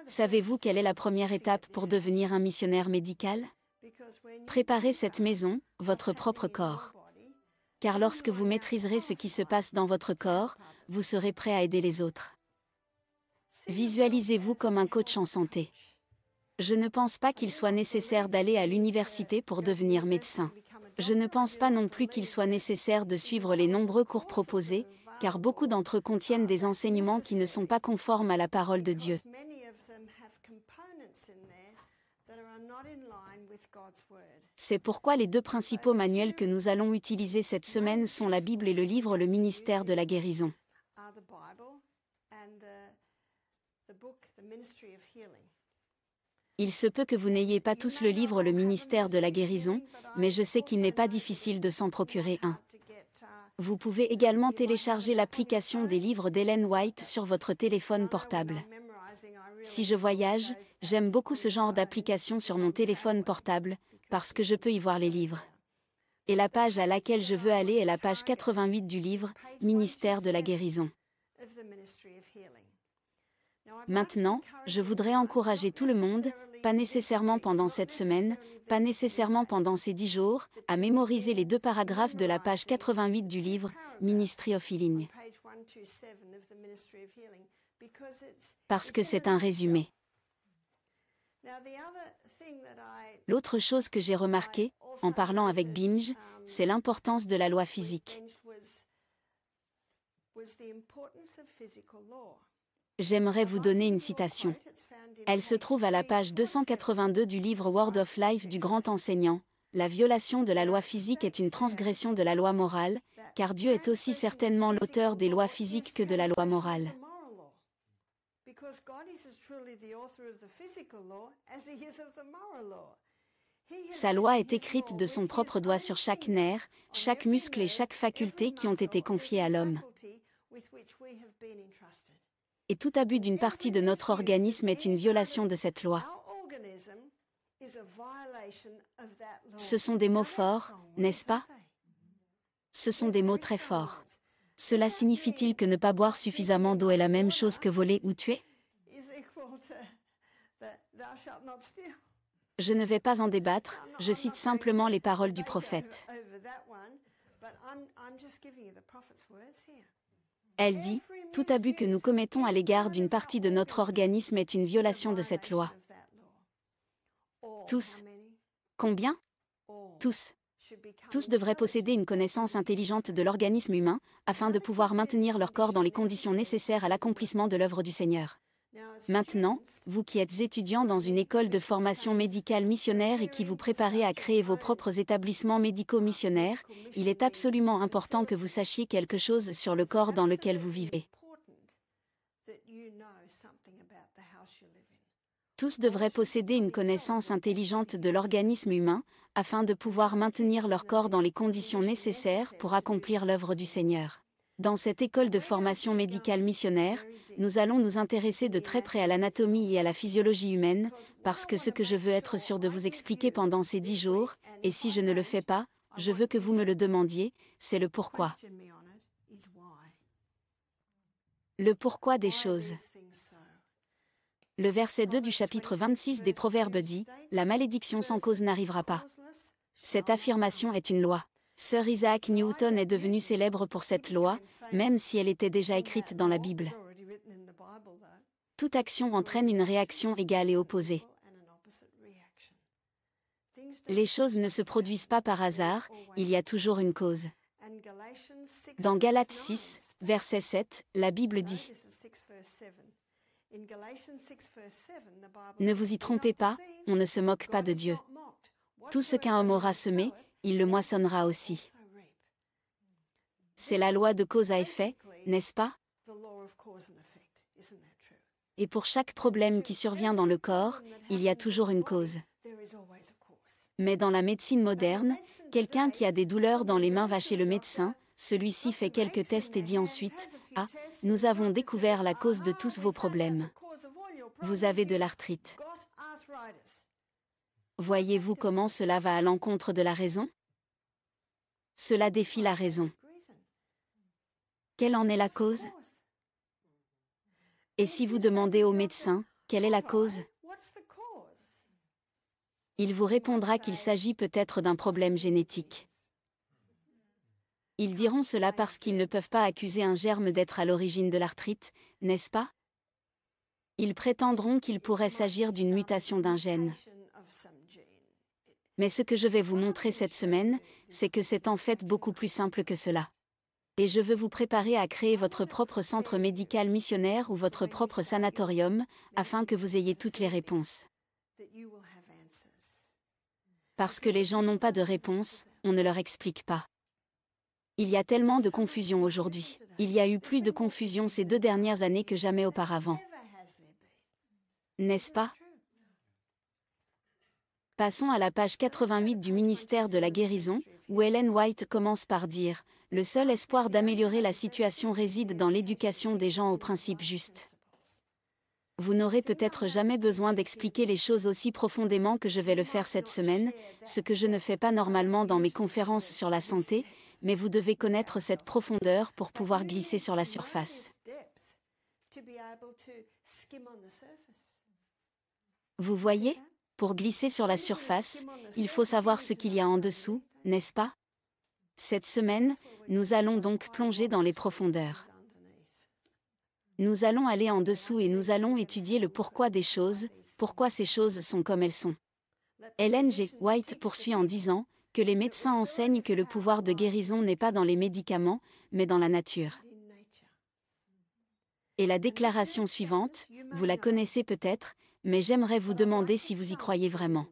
Savez-vous quelle est la première étape pour devenir un missionnaire médical? Préparez cette maison, votre propre corps. Car lorsque vous maîtriserez ce qui se passe dans votre corps, vous serez prêt à aider les autres. Visualisez-vous comme un coach en santé. Je ne pense pas qu'il soit nécessaire d'aller à l'université pour devenir médecin. Je ne pense pas non plus qu'il soit nécessaire de suivre les nombreux cours proposés, car beaucoup d'entre eux contiennent des enseignements qui ne sont pas conformes à la parole de Dieu. C'est pourquoi les deux principaux manuels que nous allons utiliser cette semaine sont la Bible et le livre Le ministère de la guérison. Il se peut que vous n'ayez pas tous le livre Le ministère de la guérison, mais je sais qu'il n'est pas difficile de s'en procurer un. Vous pouvez également télécharger l'application des livres d'Ellen White sur votre téléphone portable. Si je voyage, j'aime beaucoup ce genre d'application sur mon téléphone portable, parce que je peux y voir les livres. Et la page à laquelle je veux aller est la page 88 du livre, Ministère de la guérison. Maintenant, je voudrais encourager tout le monde, pas nécessairement pendant cette semaine, pas nécessairement pendant ces 10 jours, à mémoriser les 2 paragraphes de la page 88 du livre, Ministry of Healing. Parce que c'est un résumé. L'autre chose que j'ai remarqué, en parlant avec Binge, c'est l'importance de la loi physique. J'aimerais vous donner une citation. Elle se trouve à la page 282 du livre Word of Life du grand enseignant. La violation de la loi physique est une transgression de la loi morale, car Dieu est aussi certainement l'auteur des lois physiques que de la loi morale. Sa loi est écrite de son propre doigt sur chaque nerf, chaque muscle et chaque faculté qui ont été confiés à l'homme. Et tout abus d'une partie de notre organisme est une violation de cette loi. Ce sont des mots forts, n'est-ce pas? Ce sont des mots très forts. Cela signifie-t-il que ne pas boire suffisamment d'eau est la même chose que voler ou tuer? Je ne vais pas en débattre, je cite simplement les paroles du prophète. Elle dit, « Tout abus que nous commettons à l'égard d'une partie de notre organisme est une violation de cette loi. » Tous. Combien? Tous. Tous devraient posséder une connaissance intelligente de l'organisme humain, afin de pouvoir maintenir leur corps dans les conditions nécessaires à l'accomplissement de l'œuvre du Seigneur. Maintenant, vous qui êtes étudiants dans une école de formation médicale missionnaire et qui vous préparez à créer vos propres établissements médicaux missionnaires, il est absolument important que vous sachiez quelque chose sur le corps dans lequel vous vivez. Tous devraient posséder une connaissance intelligente de l'organisme humain, afin de pouvoir maintenir leur corps dans les conditions nécessaires pour accomplir l'œuvre du Seigneur. Dans cette école de formation médicale missionnaire, nous allons nous intéresser de très près à l'anatomie et à la physiologie humaine, parce que ce que je veux être sûr de vous expliquer pendant ces 10 jours, et si je ne le fais pas, je veux que vous me le demandiez, c'est le pourquoi. Le pourquoi des choses. Le verset 2 du chapitre 26 des Proverbes dit, « La malédiction sans cause n'arrivera pas. » Cette affirmation est une loi. Sir Isaac Newton est devenu célèbre pour cette loi, même si elle était déjà écrite dans la Bible. Toute action entraîne une réaction égale et opposée. Les choses ne se produisent pas par hasard, il y a toujours une cause. Dans Galates 6, verset 7, la Bible dit « Ne vous y trompez pas, on ne se moque pas de Dieu. Tout ce qu'un homme aura semé, il le moissonnera aussi. » C'est la loi de cause à effet, n'est-ce pas? Et pour chaque problème qui survient dans le corps, il y a toujours une cause. Mais dans la médecine moderne, quelqu'un qui a des douleurs dans les mains va chez le médecin, celui-ci fait quelques tests et dit ensuite, « Ah, nous avons découvert la cause de tous vos problèmes. Vous avez de l'arthrite. » Voyez-vous comment cela va à l'encontre de la raison? Cela défie la raison. Quelle en est la cause? Et si vous demandez au médecin, Quelle est la cause? Il vous répondra qu'il s'agit peut-être d'un problème génétique. Ils diront cela parce qu'ils ne peuvent pas accuser un germe d'être à l'origine de l'arthrite, n'est-ce pas? Ils prétendront qu'il pourrait s'agir d'une mutation d'un gène. Mais ce que je vais vous montrer cette semaine, c'est que c'est en fait beaucoup plus simple que cela. Et je veux vous préparer à créer votre propre centre médical missionnaire ou votre propre sanatorium, afin que vous ayez toutes les réponses. Parce que les gens n'ont pas de réponse, on ne leur explique pas. Il y a tellement de confusion aujourd'hui. Il y a eu plus de confusion ces 2 dernières années que jamais auparavant. N'est-ce pas? Passons à la page 88 du ministère de la guérison, où Ellen White commence par dire « Le seul espoir d'améliorer la situation réside dans l'éducation des gens aux principes justes. » Vous n'aurez peut-être jamais besoin d'expliquer les choses aussi profondément que je vais le faire cette semaine, ce que je ne fais pas normalement dans mes conférences sur la santé, mais vous devez connaître cette profondeur pour pouvoir glisser sur la surface. Vous voyez? Pour glisser sur la surface, il faut savoir ce qu'il y a en dessous, n'est-ce pas? Cette semaine, nous allons donc plonger dans les profondeurs. Nous allons aller en dessous et nous allons étudier le pourquoi des choses, pourquoi ces choses sont comme elles sont. Ellen G. White poursuit en disant que les médecins enseignent que le pouvoir de guérison n'est pas dans les médicaments, mais dans la nature. Et la déclaration suivante, vous la connaissez peut-être, mais j'aimerais vous demander si vous y croyez vraiment.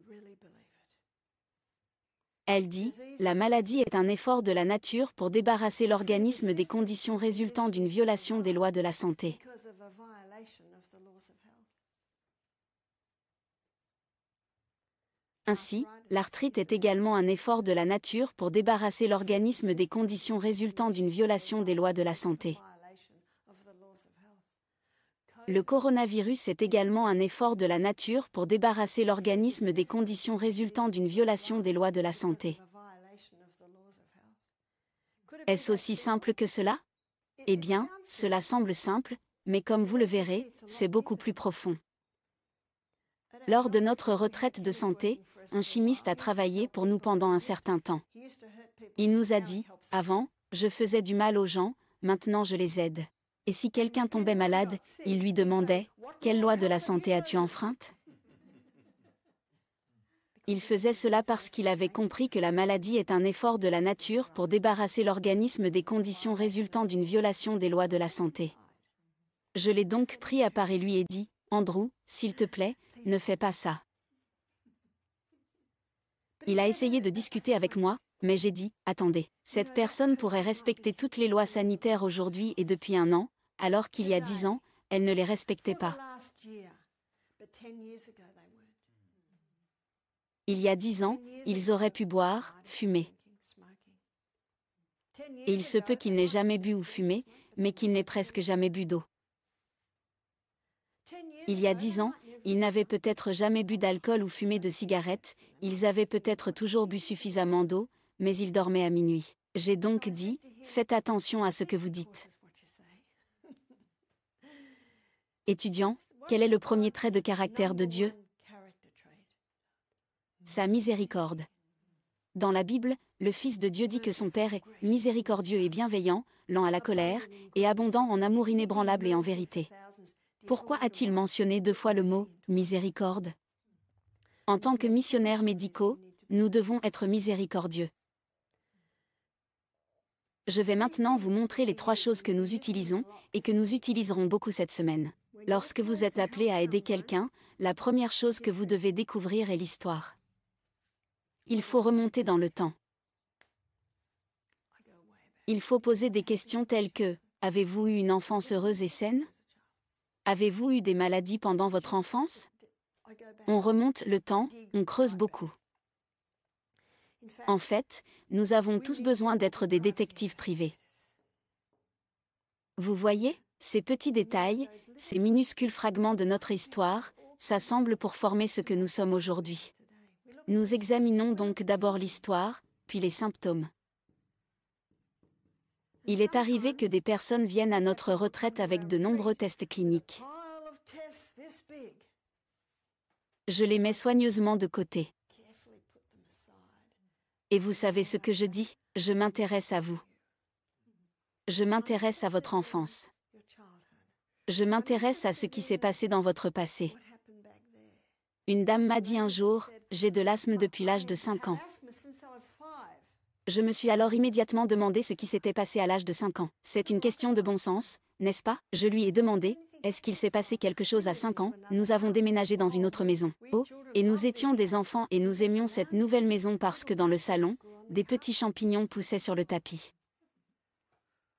Elle dit, la maladie est un effort de la nature pour débarrasser l'organisme des conditions résultant d'une violation des lois de la santé. Ainsi, l'arthrite est également un effort de la nature pour débarrasser l'organisme des conditions résultant d'une violation des lois de la santé. Le coronavirus est également un effort de la nature pour débarrasser l'organisme des conditions résultant d'une violation des lois de la santé. Est-ce aussi simple que cela? Eh bien, cela semble simple, mais comme vous le verrez, c'est beaucoup plus profond. Lors de notre retraite de santé, un chimiste a travaillé pour nous pendant un certain temps. Il nous a dit, avant, je faisais du mal aux gens, maintenant je les aide. Et si quelqu'un tombait malade, il lui demandait « Quelle loi de la santé as-tu enfreinte ?» Il faisait cela parce qu'il avait compris que la maladie est un effort de la nature pour débarrasser l'organisme des conditions résultant d'une violation des lois de la santé. Je l'ai donc pris à part et lui ai dit « Andrew, s'il te plaît, ne fais pas ça. » Il a essayé de discuter avec moi, mais j'ai dit « Attendez, cette personne pourrait respecter toutes les lois sanitaires aujourd'hui et depuis un an, alors qu'il y a 10 ans, elle ne les respectait pas. Il y a 10 ans, ils auraient pu boire, fumer. Et il se peut qu'il n'ait jamais bu ou fumé, mais qu'il n'ait presque jamais bu d'eau. Il y a 10 ans, ils n'avaient peut-être jamais bu d'alcool ou fumé de cigarettes, ils avaient peut-être toujours bu suffisamment d'eau, mais ils dormaient à minuit. J'ai donc dit, faites attention à ce que vous dites. Étudiant, quel est le premier trait de caractère de Dieu? Sa miséricorde. Dans la Bible, le Fils de Dieu dit que son Père est miséricordieux et bienveillant, lent à la colère, et abondant en amour inébranlable et en vérité. Pourquoi a-t-il mentionné 2 fois le mot « miséricorde » ? En tant que missionnaires médicaux, nous devons être miséricordieux. Je vais maintenant vous montrer les 3 choses que nous utilisons, et que nous utiliserons beaucoup cette semaine. Lorsque vous êtes appelé à aider quelqu'un, la première chose que vous devez découvrir est l'histoire. Il faut remonter dans le temps. Il faut poser des questions telles que « Avez-vous eu une enfance heureuse et saine? Avez-vous eu des maladies pendant votre enfance? » On remonte le temps, on creuse beaucoup. En fait, nous avons tous besoin d'être des détectives privés. Vous voyez, ces petits détails, ces minuscules fragments de notre histoire, s'assemblent pour former ce que nous sommes aujourd'hui. Nous examinons donc d'abord l'histoire, puis les symptômes. Il est arrivé que des personnes viennent à notre retraite avec de nombreux tests cliniques. Je les mets soigneusement de côté. Et vous savez ce que je dis? Je m'intéresse à vous. Je m'intéresse à votre enfance. Je m'intéresse à ce qui s'est passé dans votre passé. Une dame m'a dit un jour, j'ai de l'asthme depuis l'âge de 5 ans. Je me suis alors immédiatement demandé ce qui s'était passé à l'âge de 5 ans. C'est une question de bon sens, n'est-ce pas? Je lui ai demandé, est-ce qu'il s'est passé quelque chose à 5 ans? Nous avons déménagé dans une autre maison. Oh, et nous étions des enfants et nous aimions cette nouvelle maison parce que dans le salon, des petits champignons poussaient sur le tapis.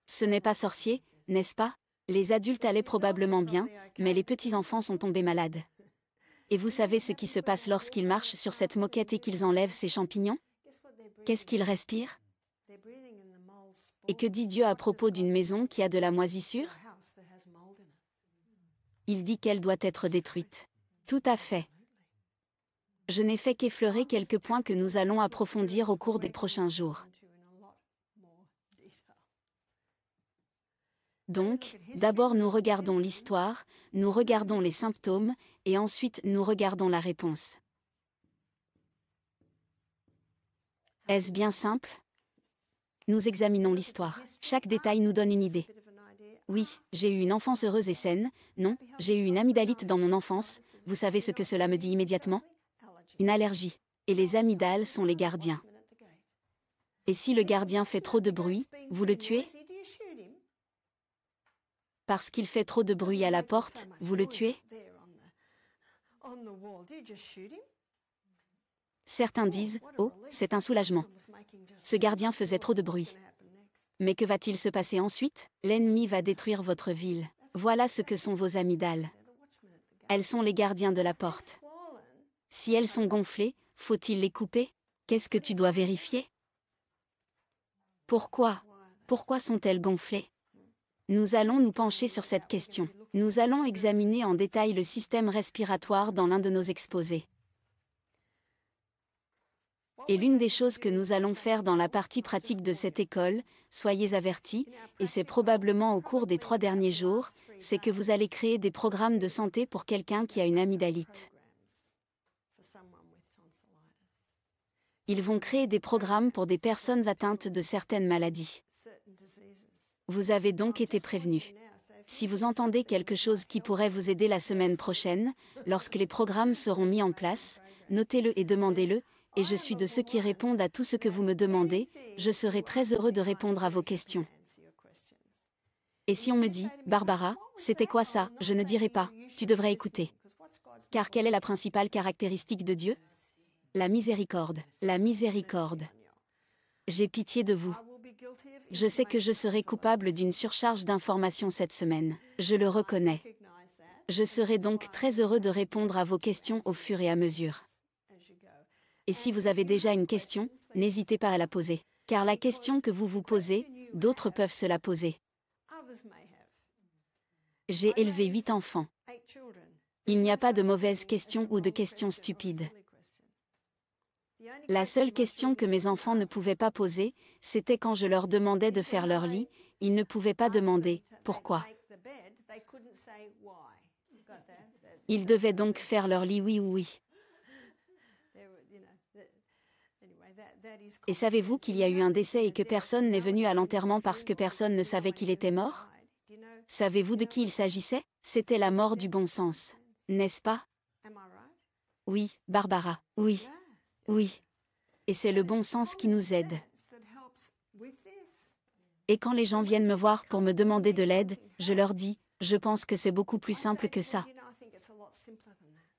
Ce n'est pas sorcier, n'est-ce pas? Les adultes allaient probablement bien, mais les petits-enfants sont tombés malades. Et vous savez ce qui se passe lorsqu'ils marchent sur cette moquette et qu'ils enlèvent ces champignons? Qu'est-ce qu'ils respirent? Et que dit Dieu à propos d'une maison qui a de la moisissure? Il dit qu'elle doit être détruite. Tout à fait. Je n'ai fait qu'effleurer quelques points que nous allons approfondir au cours des prochains jours. Donc, d'abord nous regardons l'histoire, nous regardons les symptômes, et ensuite nous regardons la réponse. Est-ce bien simple? Nous examinons l'histoire. Chaque détail nous donne une idée. Oui, j'ai eu une enfance heureuse et saine. Non, j'ai eu une amygdalite dans mon enfance. Vous savez ce que cela me dit immédiatement? Une allergie. Et les amygdales sont les gardiens. Et si le gardien fait trop de bruit, vous le tuez? Parce qu'il fait trop de bruit à la porte, vous le tuez? Certains disent, oh, c'est un soulagement. Ce gardien faisait trop de bruit. Mais que va-t-il se passer ensuite? L'ennemi va détruire votre ville. Voilà ce que sont vos amygdales. Elles sont les gardiens de la porte. Si elles sont gonflées, faut-il les couper? Qu'est-ce que tu dois vérifier? Pourquoi? Pourquoi sont-elles gonflées? Nous allons nous pencher sur cette question. Nous allons examiner en détail le système respiratoire dans l'un de nos exposés. Et l'une des choses que nous allons faire dans la partie pratique de cette école, soyez avertis, et c'est probablement au cours des 3 derniers jours, c'est que vous allez créer des programmes de santé pour quelqu'un qui a une amygdalite. Ils vont créer des programmes pour des personnes atteintes de certaines maladies. Vous avez donc été prévenus. Si vous entendez quelque chose qui pourrait vous aider la semaine prochaine, lorsque les programmes seront mis en place, notez-le et demandez-le, et je suis de ceux qui répondent à tout ce que vous me demandez, je serai très heureux de répondre à vos questions. Et si on me dit, Barbara, c'était quoi ça? Je ne dirai pas, tu devrais écouter. Car quelle est la principale caractéristique de Dieu? La miséricorde. La miséricorde. J'ai pitié de vous. Je sais que je serai coupable d'une surcharge d'informations cette semaine. Je le reconnais. Je serai donc très heureux de répondre à vos questions au fur et à mesure. Et si vous avez déjà une question, n'hésitez pas à la poser. Car la question que vous vous posez, d'autres peuvent se la poser. J'ai élevé 8 enfants. Il n'y a pas de mauvaises questions ou de questions stupides. La seule question que mes enfants ne pouvaient pas poser, c'était quand je leur demandais de faire leur lit, ils ne pouvaient pas demander « Pourquoi ?» Ils devaient donc faire leur lit oui ou oui. Et savez-vous qu'il y a eu un décès et que personne n'est venu à l'enterrement parce que personne ne savait qu'il était mort? Savez-vous de qui il s'agissait? C'était la mort du bon sens. N'est-ce pas? Oui, Barbara, oui. Oui. Et c'est le bon sens qui nous aide. Et quand les gens viennent me voir pour me demander de l'aide, je leur dis, je pense que c'est beaucoup plus simple que ça.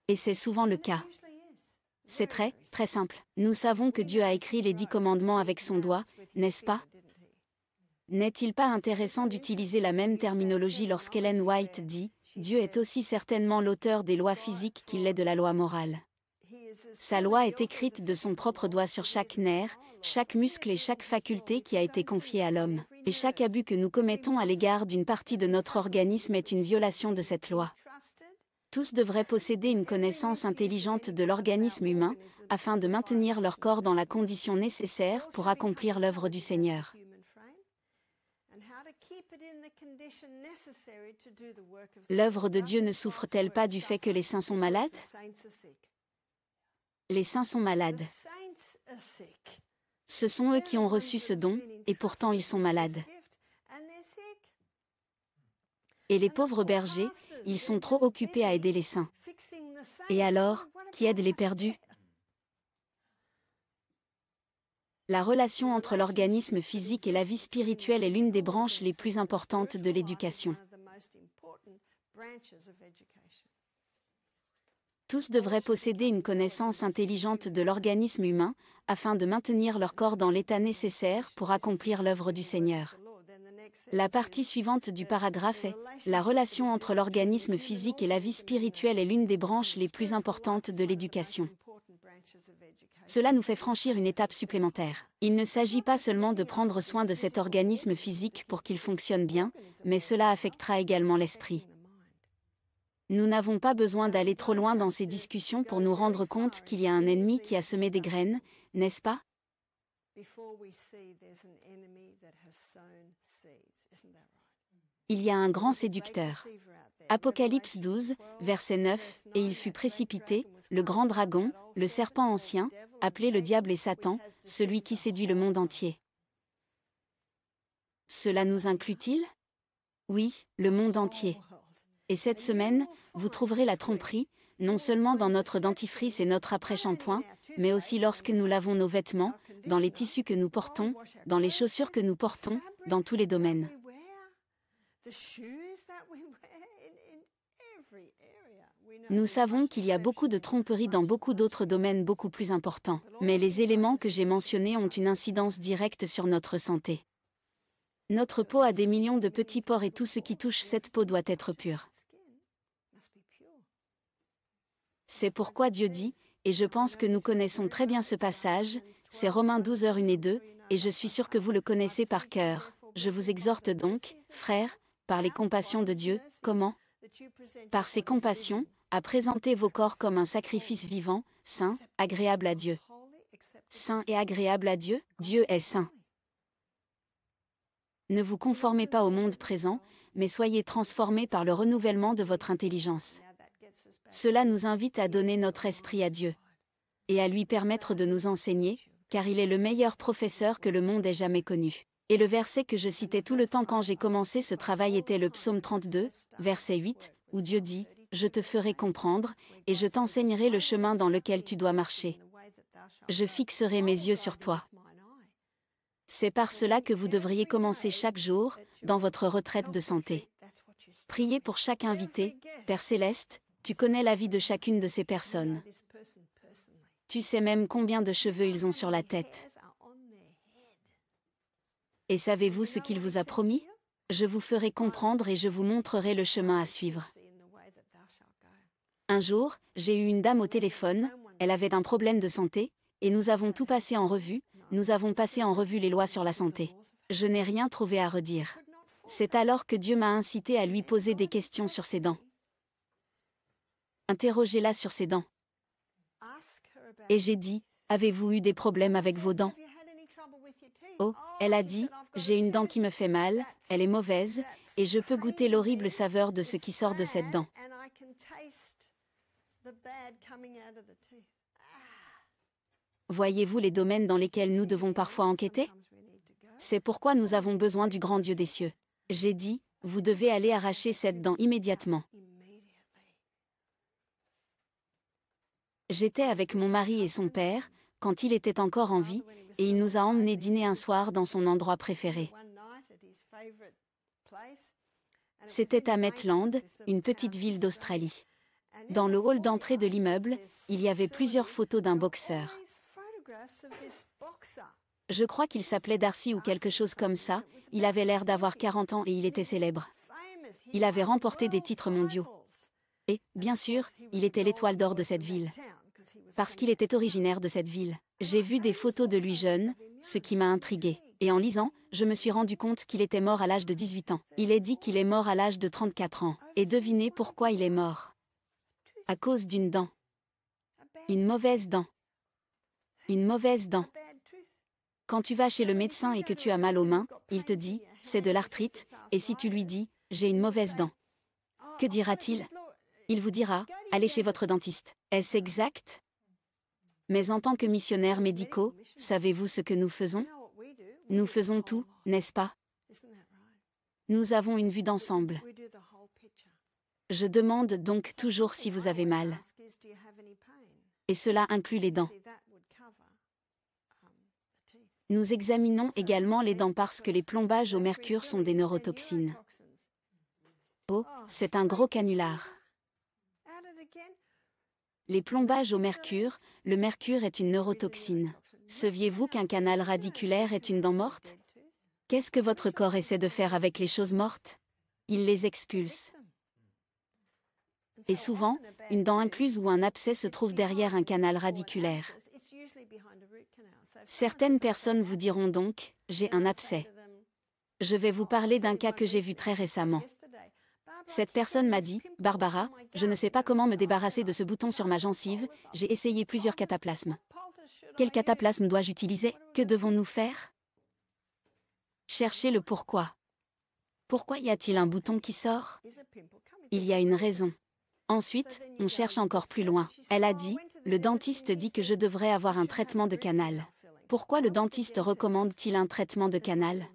Et c'est souvent le cas. C'est très, très simple. Nous savons que Dieu a écrit les 10 commandements avec son doigt, n'est-ce pas? N'est-il pas intéressant d'utiliser la même terminologie lorsqu'Ellen White dit « Dieu est aussi certainement l'auteur des lois physiques qu'il est de la loi morale ». Sa loi est écrite de son propre doigt sur chaque nerf, chaque muscle et chaque faculté qui a été confiée à l'homme. Et chaque abus que nous commettons à l'égard d'une partie de notre organisme est une violation de cette loi. Tous devraient posséder une connaissance intelligente de l'organisme humain, afin de maintenir leur corps dans la condition nécessaire pour accomplir l'œuvre du Seigneur. L'œuvre de Dieu ne souffre-t-elle pas du fait que les saints sont malades? Les saints sont malades. Ce sont eux qui ont reçu ce don, et pourtant ils sont malades. Et les pauvres bergers, ils sont trop occupés à aider les saints. Et alors, qui aide les perdus? La relation entre l'organisme physique et la vie spirituelle est l'une des branches les plus importantes de l'éducation. Tous devraient posséder une connaissance intelligente de l'organisme humain, afin de maintenir leur corps dans l'état nécessaire pour accomplir l'œuvre du Seigneur. La partie suivante du paragraphe est « La relation entre l'organisme physique et la vie spirituelle est l'une des branches les plus importantes de l'éducation. » Cela nous fait franchir une étape supplémentaire. Il ne s'agit pas seulement de prendre soin de cet organisme physique pour qu'il fonctionne bien, mais cela affectera également l'esprit. Nous n'avons pas besoin d'aller trop loin dans ces discussions pour nous rendre compte qu'il y a un ennemi qui a semé des graines, n'est-ce pas? Il y a un grand séducteur. Apocalypse 12, verset 9, « Et il fut précipité, le grand dragon, le serpent ancien, appelé le diable et Satan, celui qui séduit le monde entier. » Cela nous inclut-il? Oui, le monde entier. Et cette semaine, vous trouverez la tromperie, non seulement dans notre dentifrice et notre après-shampoing, mais aussi lorsque nous lavons nos vêtements, dans les tissus que nous portons, dans les chaussures que nous portons, dans tous les domaines. Nous savons qu'il y a beaucoup de tromperies dans beaucoup d'autres domaines beaucoup plus importants, mais les éléments que j'ai mentionnés ont une incidence directe sur notre santé. Notre peau a des millions de petits pores et tout ce qui touche cette peau doit être pur. C'est pourquoi Dieu dit, et je pense que nous connaissons très bien ce passage, c'est Romains 12, 1 et 2, et je suis sûr que vous le connaissez par cœur. Je vous exhorte donc, frères, par les compassions de Dieu, comment? Par ses compassions, à présenter vos corps comme un sacrifice vivant, saint, agréable à Dieu. Saint et agréable à Dieu, Dieu est saint. Ne vous conformez pas au monde présent, mais soyez transformés par le renouvellement de votre intelligence. Cela nous invite à donner notre esprit à Dieu et à lui permettre de nous enseigner, car il est le meilleur professeur que le monde ait jamais connu. Et le verset que je citais tout le temps quand j'ai commencé ce travail était le psaume 32, verset 8, où Dieu dit « Je te ferai comprendre, et je t'enseignerai le chemin dans lequel tu dois marcher. Je fixerai mes yeux sur toi. » C'est par cela que vous devriez commencer chaque jour, dans votre retraite de santé. Priez pour chaque invité, Père Céleste, tu connais la vie de chacune de ces personnes. Tu sais même combien de cheveux ils ont sur la tête. Et savez-vous ce qu'il vous a promis? Je vous ferai comprendre et je vous montrerai le chemin à suivre. Un jour, j'ai eu une dame au téléphone, elle avait un problème de santé, et nous avons tout passé en revue, nous avons passé en revue les lois sur la santé. Je n'ai rien trouvé à redire. C'est alors que Dieu m'a incité à lui poser des questions sur ses dents. Interrogez-la sur ses dents. Et j'ai dit, avez-vous eu des problèmes avec vos dents? Oh, elle a dit, j'ai une dent qui me fait mal, elle est mauvaise, et je peux goûter l'horrible saveur de ce qui sort de cette dent. Voyez-vous les domaines dans lesquels nous devons parfois enquêter? C'est pourquoi nous avons besoin du grand Dieu des cieux. J'ai dit, vous devez aller arracher cette dent immédiatement. J'étais avec mon mari et son père, quand il était encore en vie, et il nous a emmenés dîner un soir dans son endroit préféré. C'était à Maitland, une petite ville d'Australie. Dans le hall d'entrée de l'immeuble, il y avait plusieurs photos d'un boxeur. Je crois qu'il s'appelait Darcy ou quelque chose comme ça, il avait l'air d'avoir 40 ans et il était célèbre. Il avait remporté des titres mondiaux. Et, bien sûr, il était l'étoile d'or de cette ville. Parce qu'il était originaire de cette ville. J'ai vu des photos de lui jeune, ce qui m'a intriguée. Et en lisant, je me suis rendu compte qu'il était mort à l'âge de 18 ans. Il est dit qu'il est mort à l'âge de 34 ans. Et devinez pourquoi il est mort. À cause d'une dent. Une mauvaise dent. Une mauvaise dent. Quand tu vas chez le médecin et que tu as mal aux mains, il te dit, c'est de l'arthrite, et si tu lui dis, j'ai une mauvaise dent, que dira-t-il? Il vous dira, allez chez votre dentiste. Est-ce exact? Mais en tant que missionnaires médicaux, savez-vous ce que nous faisons? Nous faisons tout, n'est-ce pas? Nous avons une vue d'ensemble. Je demande donc toujours si vous avez mal. Et cela inclut les dents. Nous examinons également les dents parce que les plombages au mercure sont des neurotoxines. Oh, c'est un gros canular. Les plombages au mercure, le mercure est une neurotoxine. Saviez-vous qu'un canal radiculaire est une dent morte? Qu'est-ce que votre corps essaie de faire avec les choses mortes? Il les expulse. Et souvent, une dent incluse ou un abcès se trouve derrière un canal radiculaire. Certaines personnes vous diront donc, j'ai un abcès. Je vais vous parler d'un cas que j'ai vu très récemment. Cette personne m'a dit, Barbara, je ne sais pas comment me débarrasser de ce bouton sur ma gencive, j'ai essayé plusieurs cataplasmes. Quel cataplasme dois-je utiliser? Que devons-nous faire? Cherchez le pourquoi. Pourquoi y a-t-il un bouton qui sort? Il y a une raison. Ensuite, on cherche encore plus loin. Elle a dit, le dentiste dit que je devrais avoir un traitement de canal. Pourquoi le dentiste recommande-t-il un traitement de canal?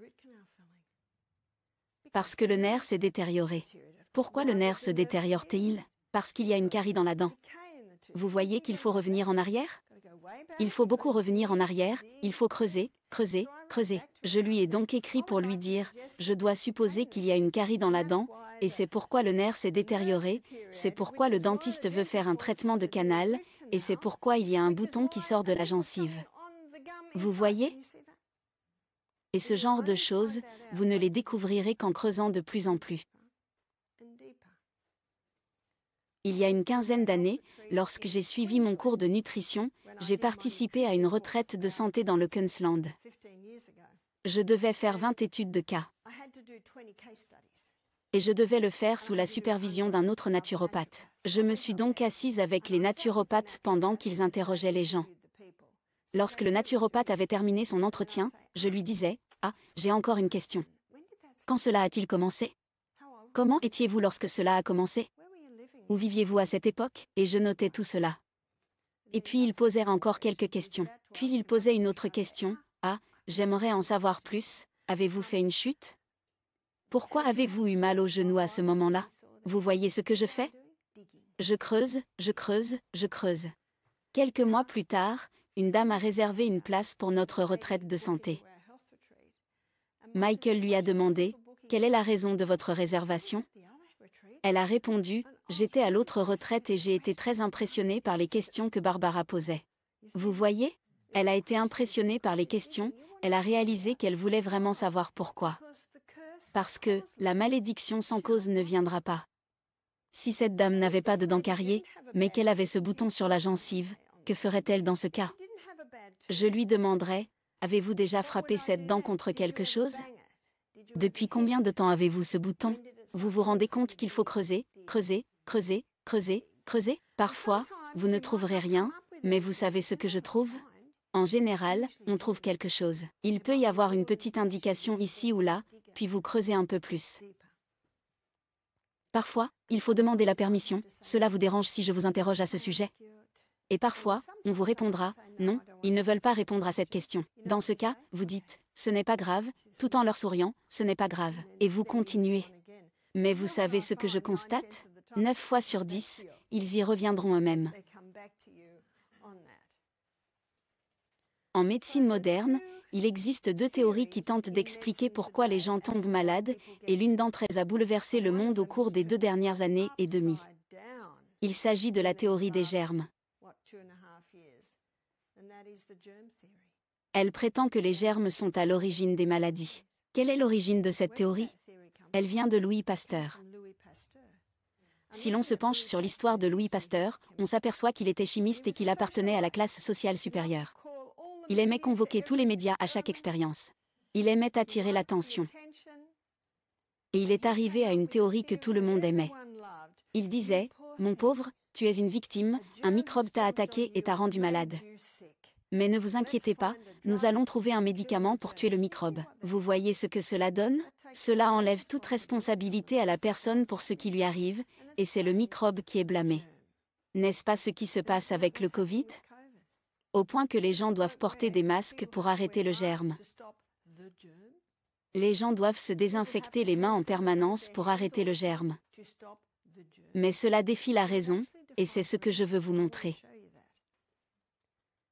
Parce que le nerf s'est détérioré. Pourquoi le nerf se détériore-t-il? Parce qu'il y a une carie dans la dent. Vous voyez qu'il faut revenir en arrière? Il faut beaucoup revenir en arrière, il faut creuser, creuser, creuser. Je lui ai donc écrit pour lui dire, je dois supposer qu'il y a une carie dans la dent, et c'est pourquoi le nerf s'est détérioré, c'est pourquoi le dentiste veut faire un traitement de canal, et c'est pourquoi il y a un bouton qui sort de la gencive. Vous voyez? Et ce genre de choses, vous ne les découvrirez qu'en creusant de plus en plus. Il y a une quinzaine d'années, lorsque j'ai suivi mon cours de nutrition, j'ai participé à une retraite de santé dans le Queensland. Je devais faire 20 études de cas. Et je devais le faire sous la supervision d'un autre naturopathe. Je me suis donc assise avec les naturopathes pendant qu'ils interrogeaient les gens. Lorsque le naturopathe avait terminé son entretien, je lui disais, « Ah, j'ai encore une question. Quand cela a-t-il commencé? Comment étiez-vous lorsque cela a commencé? Où viviez-vous à cette époque? » Et je notais tout cela. Et puis il posait encore quelques questions. Puis il posait une autre question. « Ah, j'aimerais en savoir plus. Avez-vous fait une chute? Pourquoi avez-vous eu mal au genou à ce moment-là? Vous voyez ce que je fais? Je creuse, je creuse, je creuse. » Quelques mois plus tard, une dame a réservé une place pour notre retraite de santé. Michael lui a demandé, « Quelle est la raison de votre réservation? » Elle a répondu, « J'étais à l'autre retraite et j'ai été très impressionnée par les questions que Barbara posait. » Vous voyez? Elle a été impressionnée par les questions, elle a réalisé qu'elle voulait vraiment savoir pourquoi. Parce que, la malédiction sans cause ne viendra pas. Si cette dame n'avait pas de dents cariées, mais qu'elle avait ce bouton sur la gencive, que ferait-elle dans ce cas? Je lui demanderais, avez-vous déjà frappé cette dent contre quelque chose? Depuis combien de temps avez-vous ce bouton? Vous vous rendez compte qu'il faut creuser, creuser, creuser, creuser, creuser? Parfois, vous ne trouverez rien, mais vous savez ce que je trouve? En général, on trouve quelque chose. Il peut y avoir une petite indication ici ou là, puis vous creusez un peu plus. Parfois, il faut demander la permission, cela vous dérange si je vous interroge à ce sujet? Et parfois, on vous répondra, non, ils ne veulent pas répondre à cette question. Dans ce cas, vous dites, ce n'est pas grave, tout en leur souriant, ce n'est pas grave. Et vous continuez. Mais vous savez ce que je constate? 9 fois sur 10, ils y reviendront eux-mêmes. En médecine moderne, il existe 2 théories qui tentent d'expliquer pourquoi les gens tombent malades, et l'une d'entre elles a bouleversé le monde au cours des 2 dernières années et demie. Il s'agit de la théorie des germes. Elle prétend que les germes sont à l'origine des maladies. Quelle est l'origine de cette théorie? Elle vient de Louis Pasteur. Si l'on se penche sur l'histoire de Louis Pasteur, on s'aperçoit qu'il était chimiste et qu'il appartenait à la classe sociale supérieure. Il aimait convoquer tous les médias à chaque expérience. Il aimait attirer l'attention. Et il est arrivé à une théorie que tout le monde aimait. Il disait, « Mon pauvre, tu es une victime, un microbe t'a attaqué et t'a rendu malade. Mais ne vous inquiétez pas, nous allons trouver un médicament pour tuer le microbe. » Vous voyez ce que cela donne? Cela enlève toute responsabilité à la personne pour ce qui lui arrive, et c'est le microbe qui est blâmé. N'est-ce pas ce qui se passe avec le Covid? Au point que les gens doivent porter des masques pour arrêter le germe. Les gens doivent se désinfecter les mains en permanence pour arrêter le germe. Mais cela défie la raison, et c'est ce que je veux vous montrer.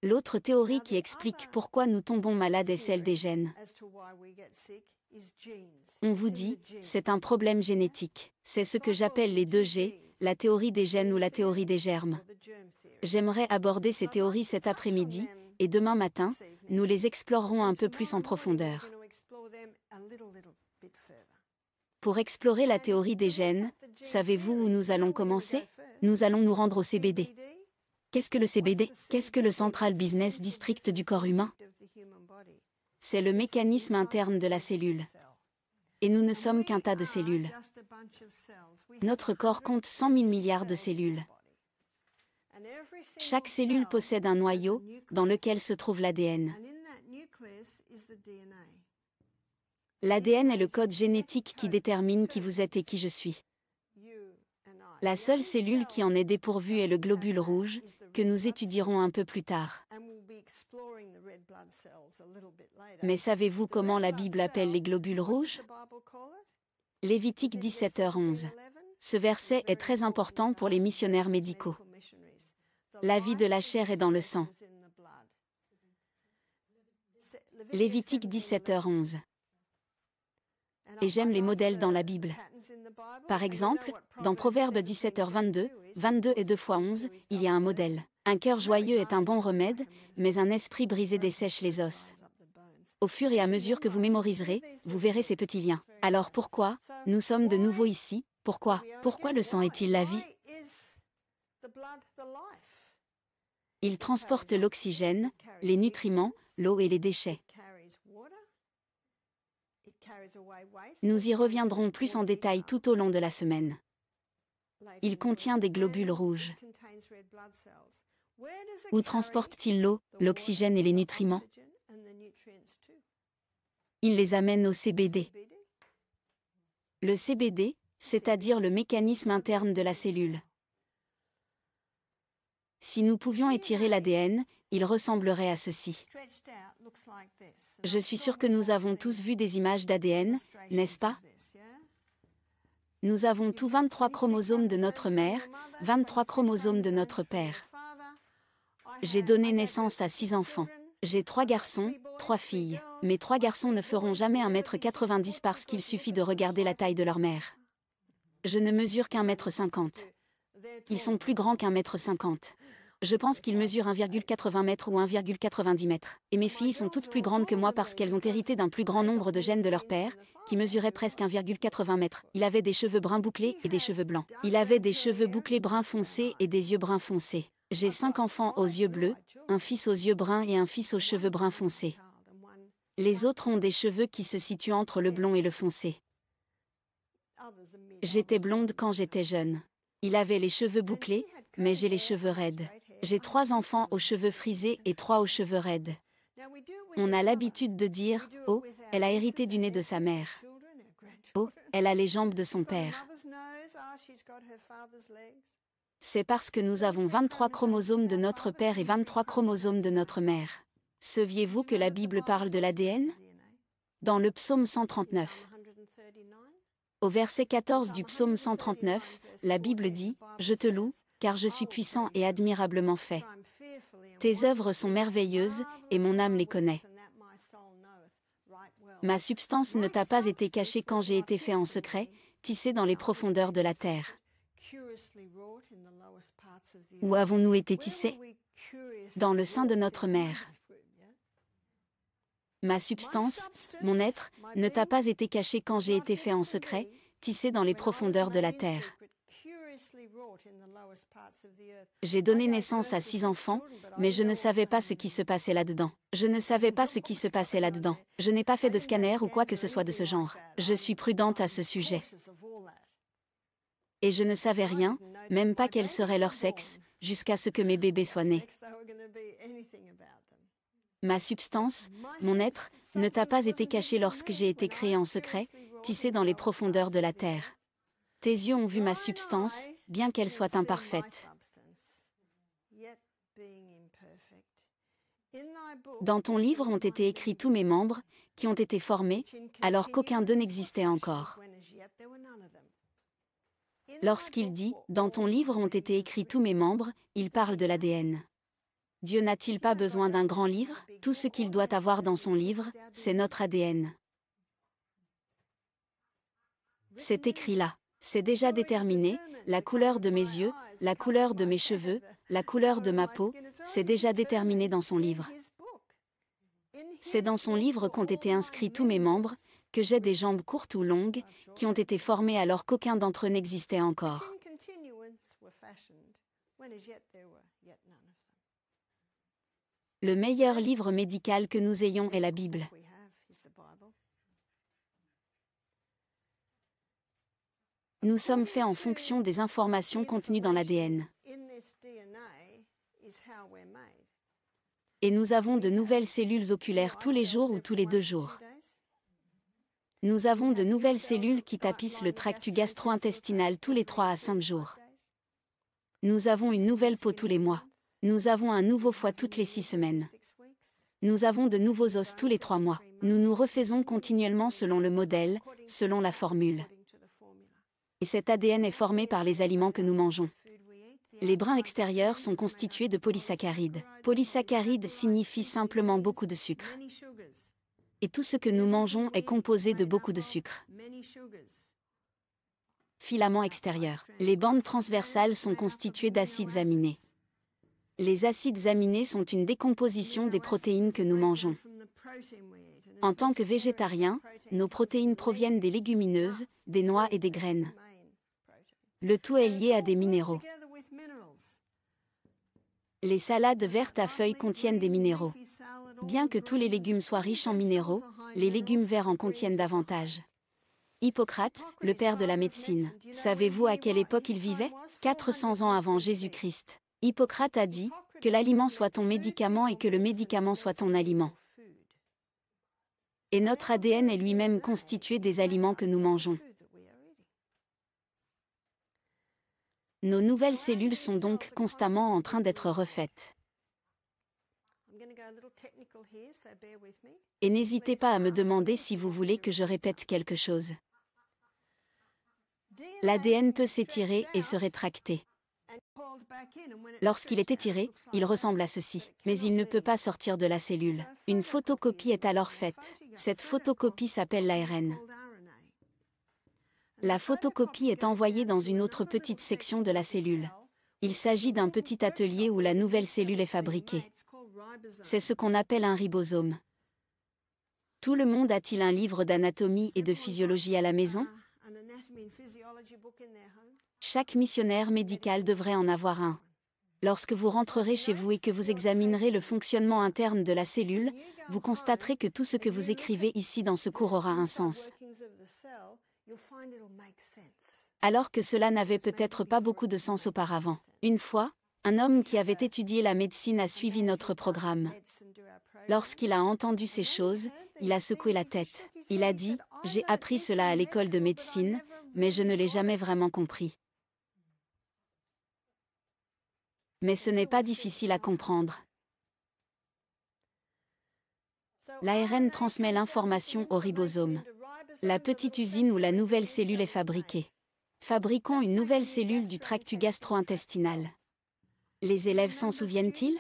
L'autre théorie qui explique pourquoi nous tombons malades est celle des gènes. On vous dit, c'est un problème génétique. C'est ce que j'appelle les 2G, la théorie des gènes ou la théorie des germes. J'aimerais aborder ces théories cet après-midi, et demain matin, nous les explorerons un peu plus en profondeur. Pour explorer la théorie des gènes, savez-vous où nous allons commencer? Nous allons nous rendre au CBD. Qu'est-ce que le CBD? Qu'est-ce que le Central Business District du corps humain? C'est le mécanisme interne de la cellule. Et nous ne sommes qu'un tas de cellules. Notre corps compte 100 000 milliards de cellules. Chaque cellule possède un noyau, dans lequel se trouve l'ADN. L'ADN est le code génétique qui détermine qui vous êtes et qui je suis. La seule cellule qui en est dépourvue est le globule rouge, que nous étudierons un peu plus tard. Mais savez-vous comment la Bible appelle les globules rouges? Lévitique 17h11. Ce verset est très important pour les missionnaires médicaux. La vie de la chair est dans le sang. Lévitique 17h11. Et j'aime les modèles dans la Bible. Par exemple, dans Proverbe 17h22, 22 et 2 fois 11, il y a un modèle. Un cœur joyeux est un bon remède, mais un esprit brisé dessèche les os. Au fur et à mesure que vous mémoriserez, vous verrez ces petits liens. Alors pourquoi nous sommes de nouveau ici? Pourquoi le sang est-il la vie? Il transporte l'oxygène, les nutriments, l'eau et les déchets. Nous y reviendrons plus en détail tout au long de la semaine. Il contient des globules rouges. Où transporte-t-il l'eau, l'oxygène et les nutriments? Il les amène au CBD. Le CBD, c'est-à-dire le mécanisme interne de la cellule. Si nous pouvions étirer l'ADN, il ressemblerait à ceci. Je suis sûr que nous avons tous vu des images d'ADN, n'est-ce pas? Nous avons tous 23 chromosomes de notre mère, 23 chromosomes de notre père. J'ai donné naissance à 6 enfants. J'ai 3 garçons, 3 filles. Mes 3 garçons ne feront jamais 1,90 m parce qu'il suffit de regarder la taille de leur mère. Je ne mesure qu'1,50 m. Ils sont plus grands qu'1,50 m. Je pense qu'ils mesurent 1,80 m ou 1,90 m. Et mes filles sont toutes plus grandes que moi parce qu'elles ont hérité d'un plus grand nombre de gènes de leur père, qui mesurait presque 1,80 m. Il avait des cheveux bruns bouclés et des cheveux blancs. Il avait des cheveux bouclés bruns foncés et des yeux bruns foncés. J'ai 5 enfants aux yeux bleus, un fils aux yeux bruns et un fils aux cheveux bruns foncés. Les autres ont des cheveux qui se situent entre le blond et le foncé. J'étais blonde quand j'étais jeune. Il avait les cheveux bouclés, mais j'ai les cheveux raides. J'ai 3 enfants aux cheveux frisés et 3 aux cheveux raides. On a l'habitude de dire « Oh, elle a hérité du nez de sa mère. Oh, elle a les jambes de son père. » C'est parce que nous avons 23 chromosomes de notre père et 23 chromosomes de notre mère. Saviez-vous que la Bible parle de l'ADN? Dans le psaume 139. Au verset 14 du psaume 139, la Bible dit « Je te loue, car je suis puissant et admirablement fait. Tes œuvres sont merveilleuses, et mon âme les connaît. Ma substance ne t'a pas été cachée quand j'ai été fait en secret, tissé dans les profondeurs de la terre. » Où avons-nous été tissés? Dans le sein de notre mère. Ma substance, mon être, ne t'a pas été cachée quand j'ai été fait en secret, tissé dans les profondeurs de la terre. J'ai donné naissance à 6 enfants, mais je ne savais pas ce qui se passait là-dedans. Je ne savais pas ce qui se passait là-dedans. Je n'ai pas fait de scanner ou quoi que ce soit de ce genre. Je suis prudente à ce sujet. Et je ne savais rien, même pas quel serait leur sexe, jusqu'à ce que mes bébés soient nés. Ma substance, mon être, ne t'a pas été caché lorsque j'ai été créé en secret, tissé dans les profondeurs de la terre. Tes yeux ont vu ma substance, bien qu'elle soit imparfaite. Dans ton livre ont été écrits tous mes membres, qui ont été formés, alors qu'aucun d'eux n'existait encore. Lorsqu'il dit « Dans ton livre ont été écrits tous mes membres », il parle de l'ADN. Dieu n'a-t-il pas besoin d'un grand livre? Tout ce qu'il doit avoir dans son livre, c'est notre ADN. C'est écrit là. C'est déjà déterminé, la couleur de mes yeux, la couleur de mes cheveux, la couleur de ma peau, c'est déjà déterminé dans son livre. C'est dans son livre qu'ont été inscrits tous mes membres, que j'ai des jambes courtes ou longues, qui ont été formés alors qu'aucun d'entre eux n'existait encore. Le meilleur livre médical que nous ayons est la Bible. Nous sommes faits en fonction des informations contenues dans l'ADN. Et nous avons de nouvelles cellules oculaires tous les jours ou tous les 2 jours. Nous avons de nouvelles cellules qui tapissent le tractus gastro-intestinal tous les 3 à 5 jours. Nous avons une nouvelle peau tous les mois. Nous avons un nouveau foie toutes les 6 semaines. Nous avons de nouveaux os tous les 3 mois. Nous nous refaisons continuellement selon le modèle, selon la formule. Et cet ADN est formé par les aliments que nous mangeons. Les brins extérieurs sont constitués de polysaccharides. Polysaccharide signifie simplement beaucoup de sucre. Et tout ce que nous mangeons est composé de beaucoup de sucre. Filaments extérieurs. Les bandes transversales sont constituées d'acides aminés. Les acides aminés sont une décomposition des protéines que nous mangeons. En tant que végétariens, nos protéines proviennent des légumineuses, des noix et des graines. Le tout est lié à des minéraux. Les salades vertes à feuilles contiennent des minéraux. Bien que tous les légumes soient riches en minéraux, les légumes verts en contiennent davantage. Hippocrate, le père de la médecine, savez-vous à quelle époque il vivait? 400 ans avant Jésus-Christ. Hippocrate a dit que l'aliment soit ton médicament et que le médicament soit ton aliment. Et notre ADN est lui-même constitué des aliments que nous mangeons. Nos nouvelles cellules sont donc constamment en train d'être refaites. Et n'hésitez pas à me demander si vous voulez que je répète quelque chose. L'ADN peut s'étirer et se rétracter. Lorsqu'il est étiré, il ressemble à ceci, mais il ne peut pas sortir de la cellule. Une photocopie est alors faite. Cette photocopie s'appelle l'ARN. La photocopie est envoyée dans une autre petite section de la cellule. Il s'agit d'un petit atelier où la nouvelle cellule est fabriquée. C'est ce qu'on appelle un ribosome. Tout le monde a-t-il un livre d'anatomie et de physiologie à la maison? Chaque missionnaire médical devrait en avoir un. Lorsque vous rentrerez chez vous et que vous examinerez le fonctionnement interne de la cellule, vous constaterez que tout ce que vous écrivez ici dans ce cours aura un sens. Alors que cela n'avait peut-être pas beaucoup de sens auparavant. Une fois, un homme qui avait étudié la médecine a suivi notre programme. Lorsqu'il a entendu ces choses, il a secoué la tête. Il a dit « J'ai appris cela à l'école de médecine, mais je ne l'ai jamais vraiment compris. » Mais ce n'est pas difficile à comprendre. L'ARN transmet l'information au ribosome, la petite usine où la nouvelle cellule est fabriquée. Fabriquons une nouvelle cellule du tractus gastro-intestinal. Les élèves s'en souviennent-ils?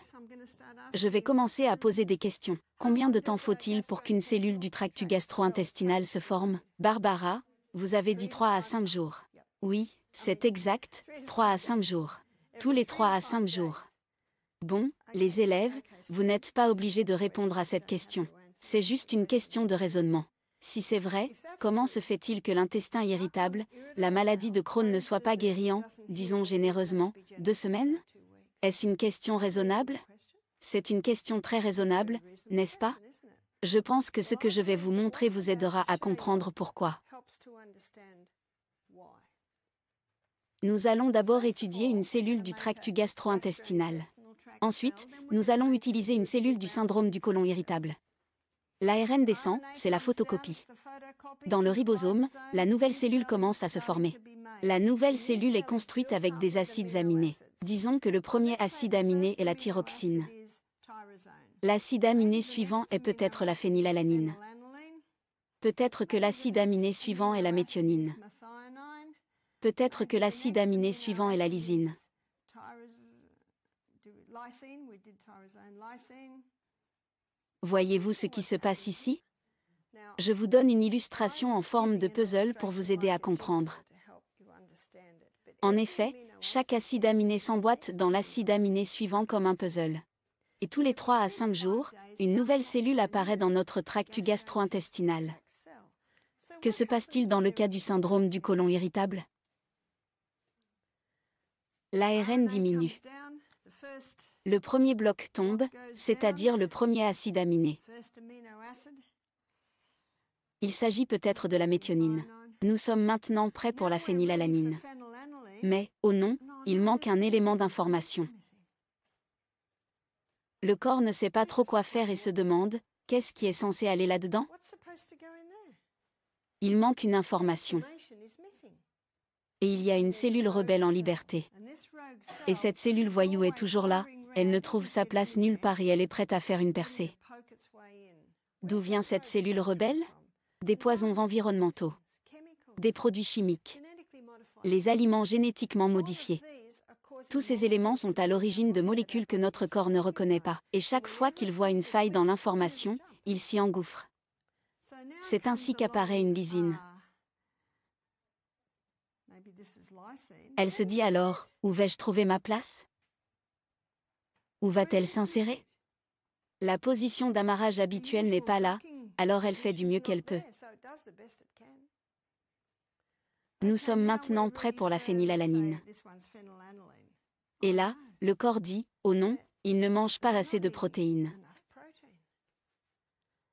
Je vais commencer à poser des questions. Combien de temps faut-il pour qu'une cellule du tractus gastro-intestinal se forme? Barbara, vous avez dit 3 à 5 jours. Oui, c'est exact, 3 à 5 jours. Tous les 3 à 5 jours. Bon, les élèves, vous n'êtes pas obligés de répondre à cette question. C'est juste une question de raisonnement. Si c'est vrai, comment se fait-il que l'intestin irritable, la maladie de Crohn ne soit pas guérie en, disons généreusement, 2 semaines? Est-ce une question raisonnable? C'est une question très raisonnable, n'est-ce pas? Je pense que ce que je vais vous montrer vous aidera à comprendre pourquoi. Nous allons d'abord étudier une cellule du tractus gastro-intestinal. Ensuite, nous allons utiliser une cellule du syndrome du côlon irritable. L'ARN descend, c'est la photocopie. Dans le ribosome, la nouvelle cellule commence à se former. La nouvelle cellule est construite avec des acides aminés. Disons que le premier acide aminé est la thyroxine. L'acide aminé suivant est peut-être la phénylalanine. Peut-être que l'acide aminé suivant est la méthionine. Peut-être que l'acide aminé suivant est la lysine. Voyez-vous ce qui se passe ici? Je vous donne une illustration en forme de puzzle pour vous aider à comprendre. En effet, chaque acide aminé s'emboîte dans l'acide aminé suivant comme un puzzle. Et tous les 3 à 5 jours, une nouvelle cellule apparaît dans notre tractus gastro-intestinal. Que se passe-t-il dans le cas du syndrome du côlon irritable? L'ARN diminue. Le premier bloc tombe, c'est-à-dire le premier acide aminé. Il s'agit peut-être de la méthionine. Nous sommes maintenant prêts pour la phénylalanine. Mais, oh non, il manque un élément d'information. Le corps ne sait pas trop quoi faire et se demande, qu'est-ce qui est censé aller là-dedans? Il manque une information. Et il y a une cellule rebelle en liberté. Et cette cellule voyou est toujours là, elle ne trouve sa place nulle part et elle est prête à faire une percée. D'où vient cette cellule rebelle? Des poisons environnementaux. Des produits chimiques. Les aliments génétiquement modifiés. Tous ces éléments sont à l'origine de molécules que notre corps ne reconnaît pas, et chaque fois qu'il voit une faille dans l'information, il s'y engouffre. C'est ainsi qu'apparaît une lysine. Elle se dit alors, où vais-je trouver ma place? Où va-t-elle s'insérer? La position d'amarrage habituelle n'est pas là, alors elle fait du mieux qu'elle peut. Nous sommes maintenant prêts pour la phénylalanine. Et là, le corps dit, oh non, il ne mange pas assez de protéines.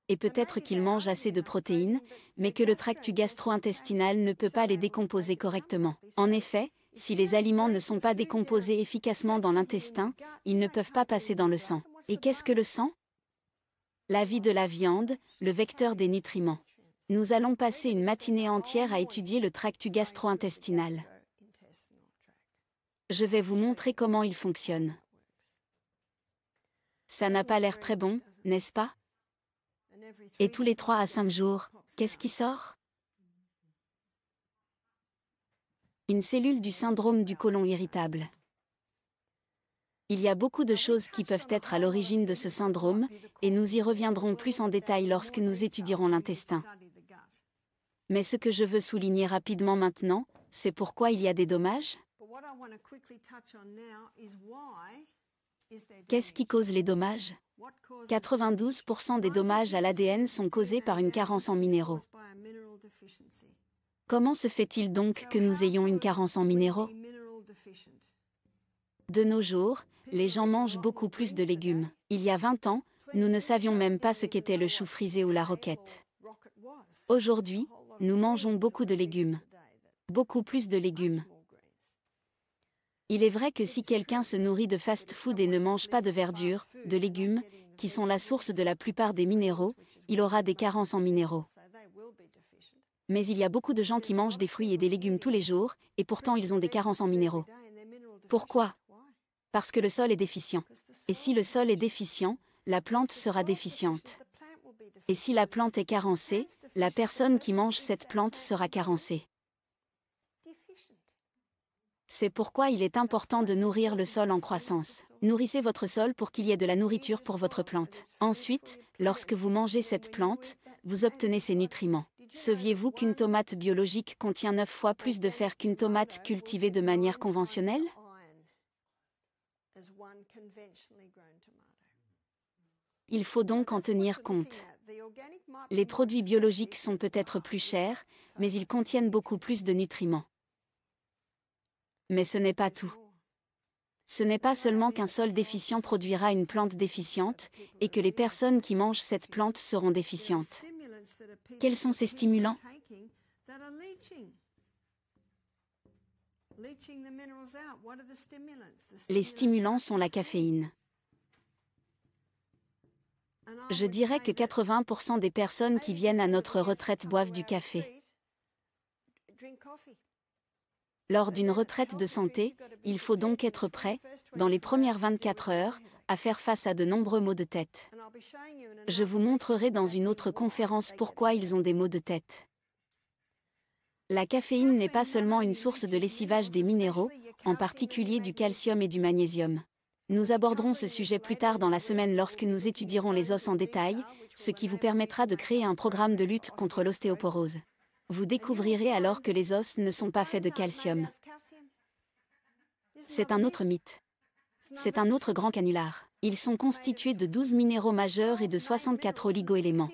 Et peut-être qu'il mange assez de protéines, mais que le tractus gastro-intestinal ne peut pas les décomposer correctement. En effet, si les aliments ne sont pas décomposés efficacement dans l'intestin, ils ne peuvent pas passer dans le sang. Et qu'est-ce que le sang? La vie de la viande, le vecteur des nutriments. Nous allons passer une matinée entière à étudier le tractus gastro-intestinal. Je vais vous montrer comment il fonctionne. Ça n'a pas l'air très bon, n'est-ce pas? Et tous les 3 à 5 jours, qu'est-ce qui sort? Une cellule du syndrome du côlon irritable. Il y a beaucoup de choses qui peuvent être à l'origine de ce syndrome, et nous y reviendrons plus en détail lorsque nous étudierons l'intestin. Mais ce que je veux souligner rapidement maintenant, c'est pourquoi il y a des dommages. Qu'est-ce qui cause les dommages? 92% des dommages à l'ADN sont causés par une carence en minéraux. Comment se fait-il donc que nous ayons une carence en minéraux? De nos jours, les gens mangent beaucoup plus de légumes. Il y a 20 ans, nous ne savions même pas ce qu'était le chou frisé ou la roquette. Aujourd'hui, nous mangeons beaucoup de légumes. Beaucoup plus de légumes. Il est vrai que si quelqu'un se nourrit de fast-food et ne mange pas de verdure, de légumes, qui sont la source de la plupart des minéraux, il aura des carences en minéraux. Mais il y a beaucoup de gens qui mangent des fruits et des légumes tous les jours, et pourtant ils ont des carences en minéraux. Pourquoi? Parce que le sol est déficient. Et si le sol est déficient, la plante sera déficiente. Et si la plante est carencée, la personne qui mange cette plante sera carencée. C'est pourquoi il est important de nourrir le sol en croissance. Nourrissez votre sol pour qu'il y ait de la nourriture pour votre plante. Ensuite, lorsque vous mangez cette plante, vous obtenez ces nutriments. Saviez-vous qu'une tomate biologique contient 9 fois plus de fer qu'une tomate cultivée de manière conventionnelle? Il faut donc en tenir compte. Les produits biologiques sont peut-être plus chers, mais ils contiennent beaucoup plus de nutriments. Mais ce n'est pas tout. Ce n'est pas seulement qu'un sol déficient produira une plante déficiente, et que les personnes qui mangent cette plante seront déficientes. Quels sont ces stimulants? Les stimulants sont la caféine. Je dirais que 80% des personnes qui viennent à notre retraite boivent du café. Lors d'une retraite de santé, il faut donc être prêt, dans les premières 24 heures, à faire face à de nombreux maux de tête. Je vous montrerai dans une autre conférence pourquoi ils ont des maux de tête. La caféine n'est pas seulement une source de lessivage des minéraux, en particulier du calcium et du magnésium. Nous aborderons ce sujet plus tard dans la semaine lorsque nous étudierons les os en détail, ce qui vous permettra de créer un programme de lutte contre l'ostéoporose. Vous découvrirez alors que les os ne sont pas faits de calcium. C'est un autre mythe. C'est un autre grand canular. Ils sont constitués de 12 minéraux majeurs et de 64 oligo-éléments.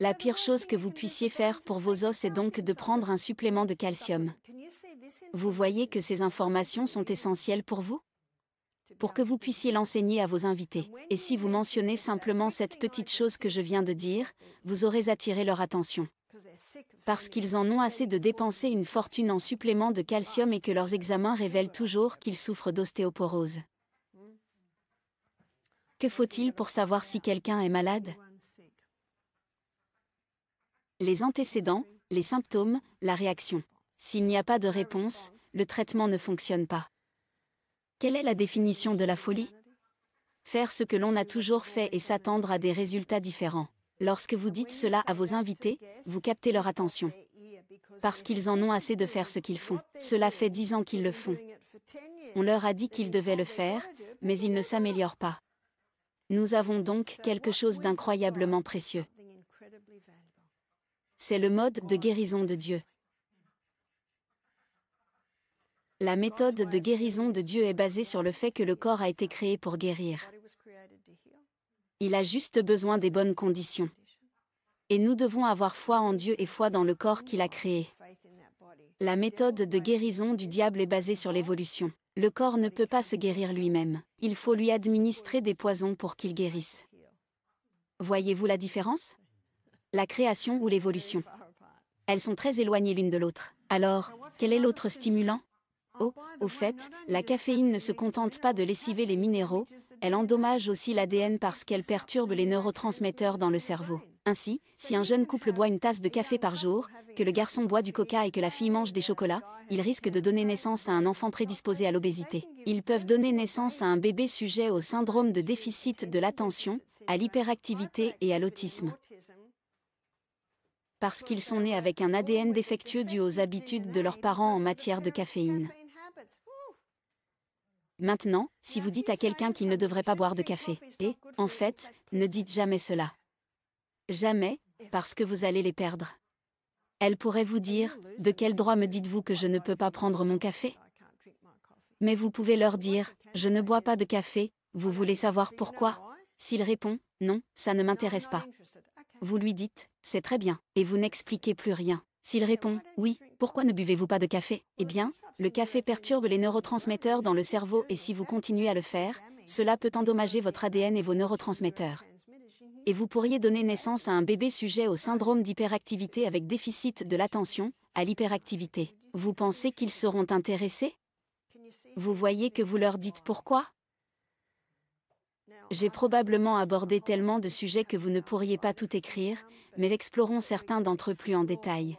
La pire chose que vous puissiez faire pour vos os est donc de prendre un supplément de calcium. Vous voyez que ces informations sont essentielles pour vous ? Pour que vous puissiez l'enseigner à vos invités. Et si vous mentionnez simplement cette petite chose que je viens de dire, vous aurez attiré leur attention. Parce qu'ils en ont assez de dépenser une fortune en supplément de calcium et que leurs examens révèlent toujours qu'ils souffrent d'ostéoporose. Que faut-il pour savoir si quelqu'un est malade ? Les antécédents, les symptômes, la réaction. S'il n'y a pas de réponse, le traitement ne fonctionne pas. Quelle est la définition de la folie ? Faire ce que l'on a toujours fait et s'attendre à des résultats différents. Lorsque vous dites cela à vos invités, vous captez leur attention. Parce qu'ils en ont assez de faire ce qu'ils font. Cela fait 10 ans qu'ils le font. On leur a dit qu'ils devaient le faire, mais ils ne s'améliorent pas. Nous avons donc quelque chose d'incroyablement précieux. C'est le mode de guérison de Dieu. La méthode de guérison de Dieu est basée sur le fait que le corps a été créé pour guérir. Il a juste besoin des bonnes conditions. Et nous devons avoir foi en Dieu et foi dans le corps qu'il a créé. La méthode de guérison du diable est basée sur l'évolution. Le corps ne peut pas se guérir lui-même. Il faut lui administrer des poisons pour qu'il guérisse. Voyez-vous la différence ? La création ou l'évolution. Elles sont très éloignées l'une de l'autre. Alors, quel est l'autre stimulant ? Oh, au fait, la caféine ne se contente pas de lessiver les minéraux, elle endommage aussi l'ADN parce qu'elle perturbe les neurotransmetteurs dans le cerveau. Ainsi, si un jeune couple boit une tasse de café par jour, que le garçon boit du coca et que la fille mange des chocolats, ils risquent de donner naissance à un enfant prédisposé à l'obésité. Ils peuvent donner naissance à un bébé sujet au syndrome de déficit de l'attention, à l'hyperactivité et à l'autisme. Parce qu'ils sont nés avec un ADN défectueux dû aux habitudes de leurs parents en matière de caféine. Maintenant, si vous dites à quelqu'un qu'il ne devrait pas boire de café, et, en fait, ne dites jamais cela. Jamais, parce que vous allez les perdre. Elle pourrait vous dire, « De quel droit me dites-vous que je ne peux pas prendre mon café ?» Mais vous pouvez leur dire, « Je ne bois pas de café, vous voulez savoir pourquoi ?» S'il répond, « Non, ça ne m'intéresse pas. » Vous lui dites, « C'est très bien, et vous n'expliquez plus rien. » S'il répond, « Oui, pourquoi ne buvez-vous pas de café ?» Eh bien, le café perturbe les neurotransmetteurs dans le cerveau et si vous continuez à le faire, cela peut endommager votre ADN et vos neurotransmetteurs. Et vous pourriez donner naissance à un bébé sujet au syndrome d'hyperactivité avec déficit de l'attention, à l'hyperactivité. Vous pensez qu'ils seront intéressés ? Vous voyez que vous leur dites pourquoi ? J'ai probablement abordé tellement de sujets que vous ne pourriez pas tout écrire, mais explorons certains d'entre eux plus en détail.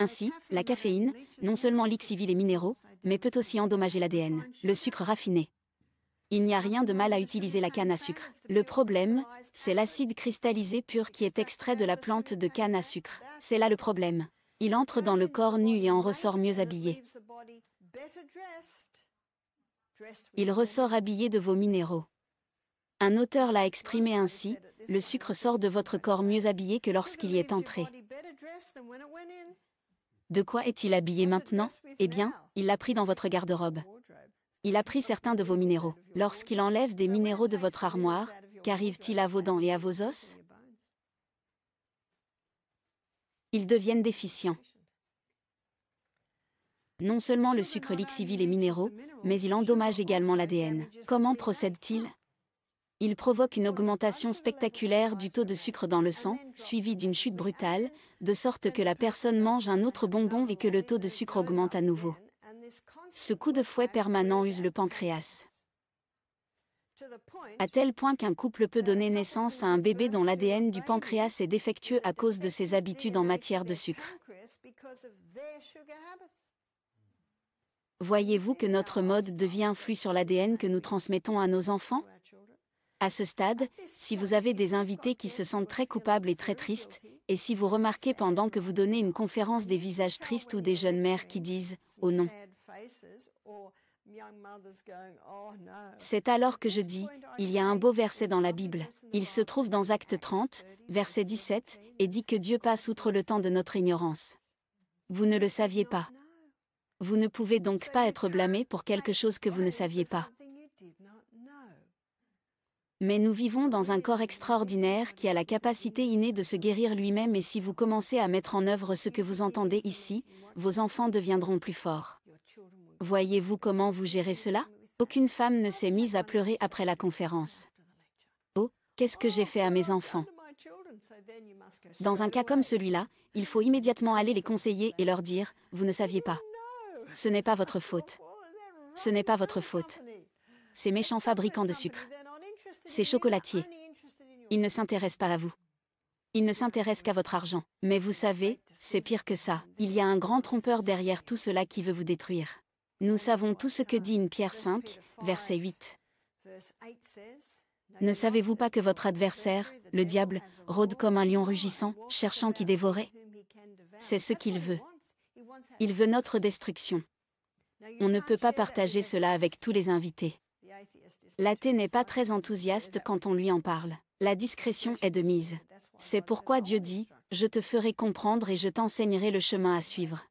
Ainsi, la caféine, non seulement lixivie les minéraux, mais peut aussi endommager l'ADN, le sucre raffiné. Il n'y a rien de mal à utiliser la canne à sucre. Le problème, c'est l'acide cristallisé pur qui est extrait de la plante de canne à sucre. C'est là le problème. Il entre dans le corps nu et en ressort mieux habillé. Il ressort habillé de vos minéraux. Un auteur l'a exprimé ainsi, le sucre sort de votre corps mieux habillé que lorsqu'il y est entré. De quoi est-il habillé maintenant ? Eh bien, il l'a pris dans votre garde-robe. Il a pris certains de vos minéraux. Lorsqu'il enlève des minéraux de votre armoire, qu'arrive-t-il à vos dents et à vos os ? Ils deviennent déficients. Non seulement le sucre lixivie les minéraux, mais il endommage également l'ADN. Comment procède-t-il ? Il provoque une augmentation spectaculaire du taux de sucre dans le sang, suivie d'une chute brutale, de sorte que la personne mange un autre bonbon et que le taux de sucre augmente à nouveau. Ce coup de fouet permanent use le pancréas. À tel point qu'un couple peut donner naissance à un bébé dont l'ADN du pancréas est défectueux à cause de ses habitudes en matière de sucre. Voyez-vous que notre mode de vie influe sur l'ADN que nous transmettons à nos enfants? À ce stade, si vous avez des invités qui se sentent très coupables et très tristes, et si vous remarquez pendant que vous donnez une conférence des visages tristes ou des jeunes mères qui disent « Oh non », c'est alors que je dis, il y a un beau verset dans la Bible. Il se trouve dans Actes 30, verset 17, et dit que Dieu passe outre le temps de notre ignorance. Vous ne le saviez pas. Vous ne pouvez donc pas être blâmé pour quelque chose que vous ne saviez pas. Mais nous vivons dans un corps extraordinaire qui a la capacité innée de se guérir lui-même, et si vous commencez à mettre en œuvre ce que vous entendez ici, vos enfants deviendront plus forts. Voyez-vous comment vous gérez cela? Aucune femme ne s'est mise à pleurer après la conférence. Oh, qu'est-ce que j'ai fait à mes enfants? Dans un cas comme celui-là, il faut immédiatement aller les conseiller et leur dire, vous ne saviez pas. Ce n'est pas votre faute. Ce n'est pas votre faute. Ces méchants fabricants de sucre. Ces chocolatiers. Ils ne s'intéressent pas à vous. Ils ne s'intéressent qu'à votre argent. Mais vous savez, c'est pire que ça. Il y a un grand trompeur derrière tout cela qui veut vous détruire. Nous savons tout ce que dit 1 Pierre 5, verset 8. Ne savez-vous pas que votre adversaire, le diable, rôde comme un lion rugissant, cherchant qui dévorer? C'est ce qu'il veut. Il veut notre destruction. On ne peut pas partager cela avec tous les invités. L'athée n'est pas très enthousiaste quand on lui en parle. La discrétion est de mise. C'est pourquoi Dieu dit, « Je te ferai comprendre et je t'enseignerai le chemin à suivre. »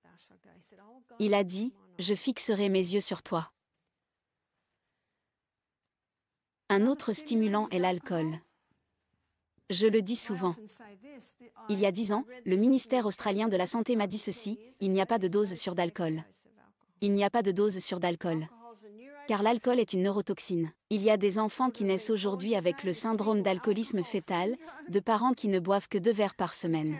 Il a dit, « Je fixerai mes yeux sur toi. » Un autre stimulant est l'alcool. Je le dis souvent. Il y a 10 ans, le ministère australien de la Santé m'a dit ceci, il n'y a pas de dose sûre d'alcool. Il n'y a pas de dose sûre d'alcool. Car l'alcool est une neurotoxine. Il y a des enfants qui naissent aujourd'hui avec le syndrome d'alcoolisme fœtal, de parents qui ne boivent que 2 verres par semaine.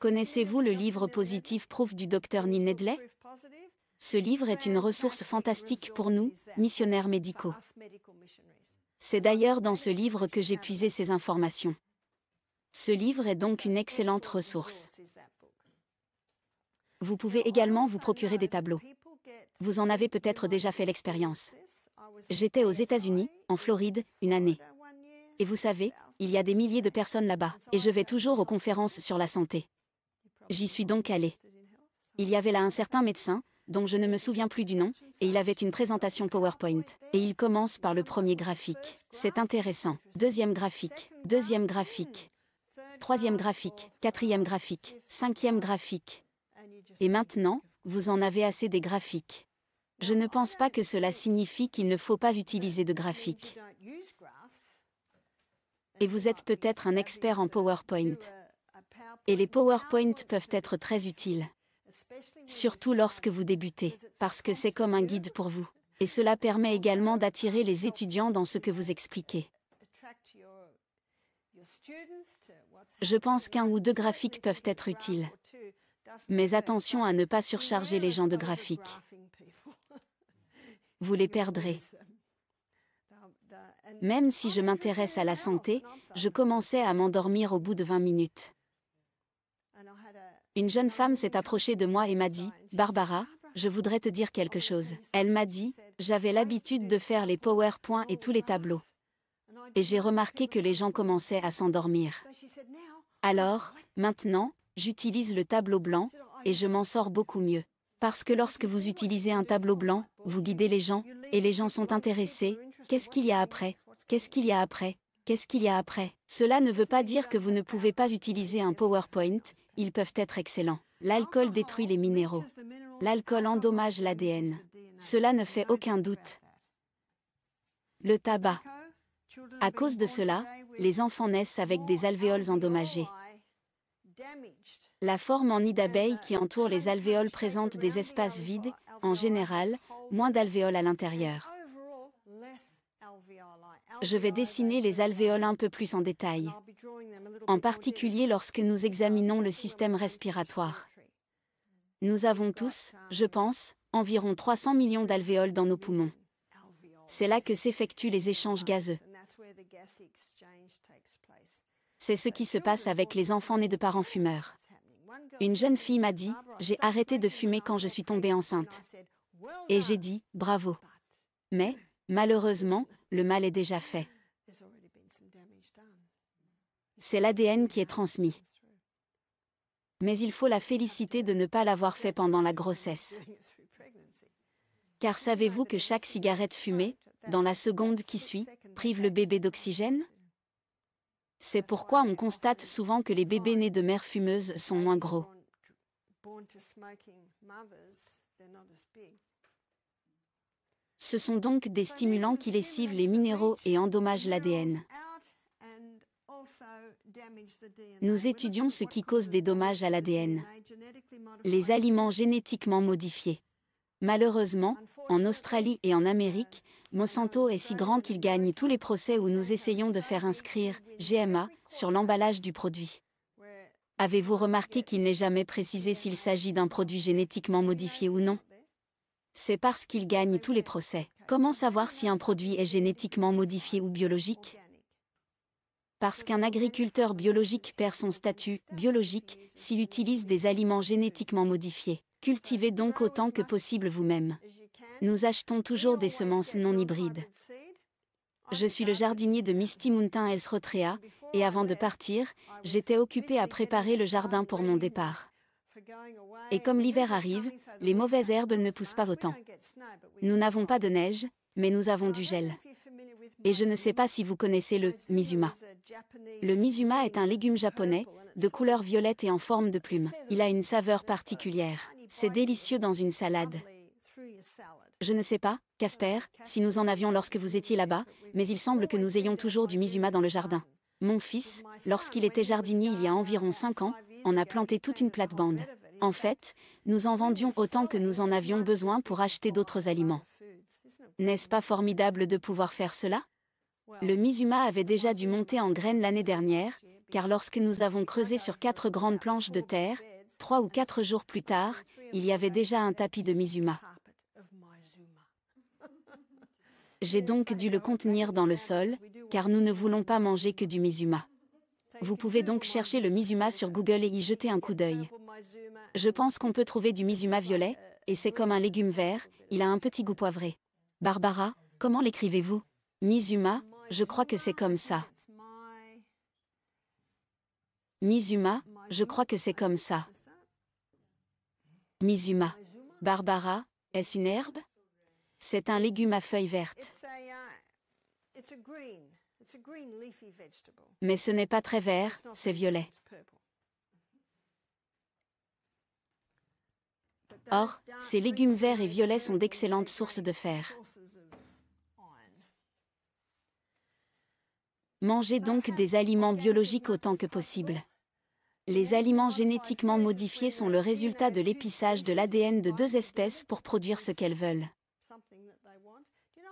Connaissez-vous le livre Positive Proof du Dr Neil Nedley? Ce livre est une ressource fantastique pour nous, missionnaires médicaux. C'est d'ailleurs dans ce livre que j'ai puisé ces informations. Ce livre est donc une excellente ressource. Vous pouvez également vous procurer des tableaux. Vous en avez peut-être déjà fait l'expérience. J'étais aux États-Unis, en Floride, une année. Et vous savez, il y a des milliers de personnes là-bas, et je vais toujours aux conférences sur la santé. J'y suis donc allée. Il y avait là un certain médecin, dont je ne me souviens plus du nom, et il avait une présentation PowerPoint. Et il commence par le premier graphique. C'est intéressant. Deuxième graphique. Deuxième graphique. Troisième graphique. Quatrième graphique. Cinquième graphique. Et maintenant, vous en avez assez des graphiques. Je ne pense pas que cela signifie qu'il ne faut pas utiliser de graphiques. Et vous êtes peut-être un expert en PowerPoint. Et les PowerPoint peuvent être très utiles. Surtout lorsque vous débutez, parce que c'est comme un guide pour vous. Et cela permet également d'attirer les étudiants dans ce que vous expliquez. Je pense qu'1 ou 2 graphiques peuvent être utiles. Mais attention à ne pas surcharger les gens de graphiques. Vous les perdrez. Même si je m'intéresse à la santé, je commençais à m'endormir au bout de 20 minutes. Une jeune femme s'est approchée de moi et m'a dit, « Barbara, je voudrais te dire quelque chose. » Elle m'a dit, « J'avais l'habitude de faire les PowerPoint et tous les tableaux. Et j'ai remarqué que les gens commençaient à s'endormir. Alors, maintenant, j'utilise le tableau blanc, et je m'en sors beaucoup mieux. Parce que lorsque vous utilisez un tableau blanc, vous guidez les gens, et les gens sont intéressés. Qu'est-ce qu'il y a après? Qu'est-ce qu'il y a après? Qu'est-ce qu'il y a après? Cela ne veut pas dire que vous ne pouvez pas utiliser un PowerPoint, ils peuvent être excellents. L'alcool détruit les minéraux. L'alcool endommage l'ADN. Cela ne fait aucun doute. Le tabac. À cause de cela, les enfants naissent avec des alvéoles endommagées. La forme en nid d'abeille qui entoure les alvéoles présente des espaces vides, en général, moins d'alvéoles à l'intérieur. Je vais dessiner les alvéoles un peu plus en détail, en particulier lorsque nous examinons le système respiratoire. Nous avons tous, je pense, environ 300 millions d'alvéoles dans nos poumons. C'est là que s'effectuent les échanges gazeux. C'est ce qui se passe avec les enfants nés de parents fumeurs. Une jeune fille m'a dit, j'ai arrêté de fumer quand je suis tombée enceinte. Et j'ai dit, bravo. Mais, malheureusement, le mal est déjà fait. C'est l'ADN qui est transmis. Mais il faut la féliciter de ne pas l'avoir fait pendant la grossesse. Car savez-vous que chaque cigarette fumée, dans la seconde qui suit, prive le bébé d'oxygène? C'est pourquoi on constate souvent que les bébés nés de mères fumeuses sont moins gros. Ce sont donc des stimulants qui lessivent les minéraux et endommagent l'ADN. Nous étudions ce qui cause des dommages à l'ADN. Les aliments génétiquement modifiés. Malheureusement, en Australie et en Amérique, Monsanto est si grand qu'il gagne tous les procès où nous essayons de faire inscrire « GMA » sur l'emballage du produit. Avez-vous remarqué qu'il n'est jamais précisé s'il s'agit d'un produit génétiquement modifié ou non? C'est parce qu'il gagne tous les procès. Comment savoir si un produit est génétiquement modifié ou biologique? Parce qu'un agriculteur biologique perd son statut biologique s'il utilise des aliments génétiquement modifiés. Cultivez donc autant que possible vous-même. Nous achetons toujours des semences non hybrides. Je suis le jardinier de Misty Mountain Eritrea, et avant de partir, j'étais occupé à préparer le jardin pour mon départ. Et comme l'hiver arrive, les mauvaises herbes ne poussent pas autant. Nous n'avons pas de neige, mais nous avons du gel. Et je ne sais pas si vous connaissez le mizuma. Le mizuma est un légume japonais, de couleur violette et en forme de plume. Il a une saveur particulière. C'est délicieux dans une salade. Je ne sais pas, Casper, si nous en avions lorsque vous étiez là-bas, mais il semble que nous ayons toujours du mizuma dans le jardin. Mon fils, lorsqu'il était jardinier il y a environ 5 ans, en a planté toute une plate-bande. En fait, nous en vendions autant que nous en avions besoin pour acheter d'autres aliments. N'est-ce pas formidable de pouvoir faire cela? Le mizuma avait déjà dû monter en graines l'année dernière, car lorsque nous avons creusé sur 4 grandes planches de terre, 3 ou 4 jours plus tard, il y avait déjà un tapis de mizuma. J'ai donc dû le contenir dans le sol, car nous ne voulons pas manger que du mizuma. Vous pouvez donc chercher le mizuma sur Google et y jeter un coup d'œil. Je pense qu'on peut trouver du mizuma violet, et c'est comme un légume vert, il a un petit goût poivré. Barbara, comment l'écrivez-vous? Mizuma, je crois que c'est comme ça. Mizuma, je crois que c'est comme ça. Mizuma. Barbara, est-ce une herbe? C'est un légume à feuilles vertes. Mais ce n'est pas très vert, c'est violet. Or, ces légumes verts et violets sont d'excellentes sources de fer. Mangez donc des aliments biologiques autant que possible. Les aliments génétiquement modifiés sont le résultat de l'épissage de l'ADN de 2 espèces pour produire ce qu'elles veulent.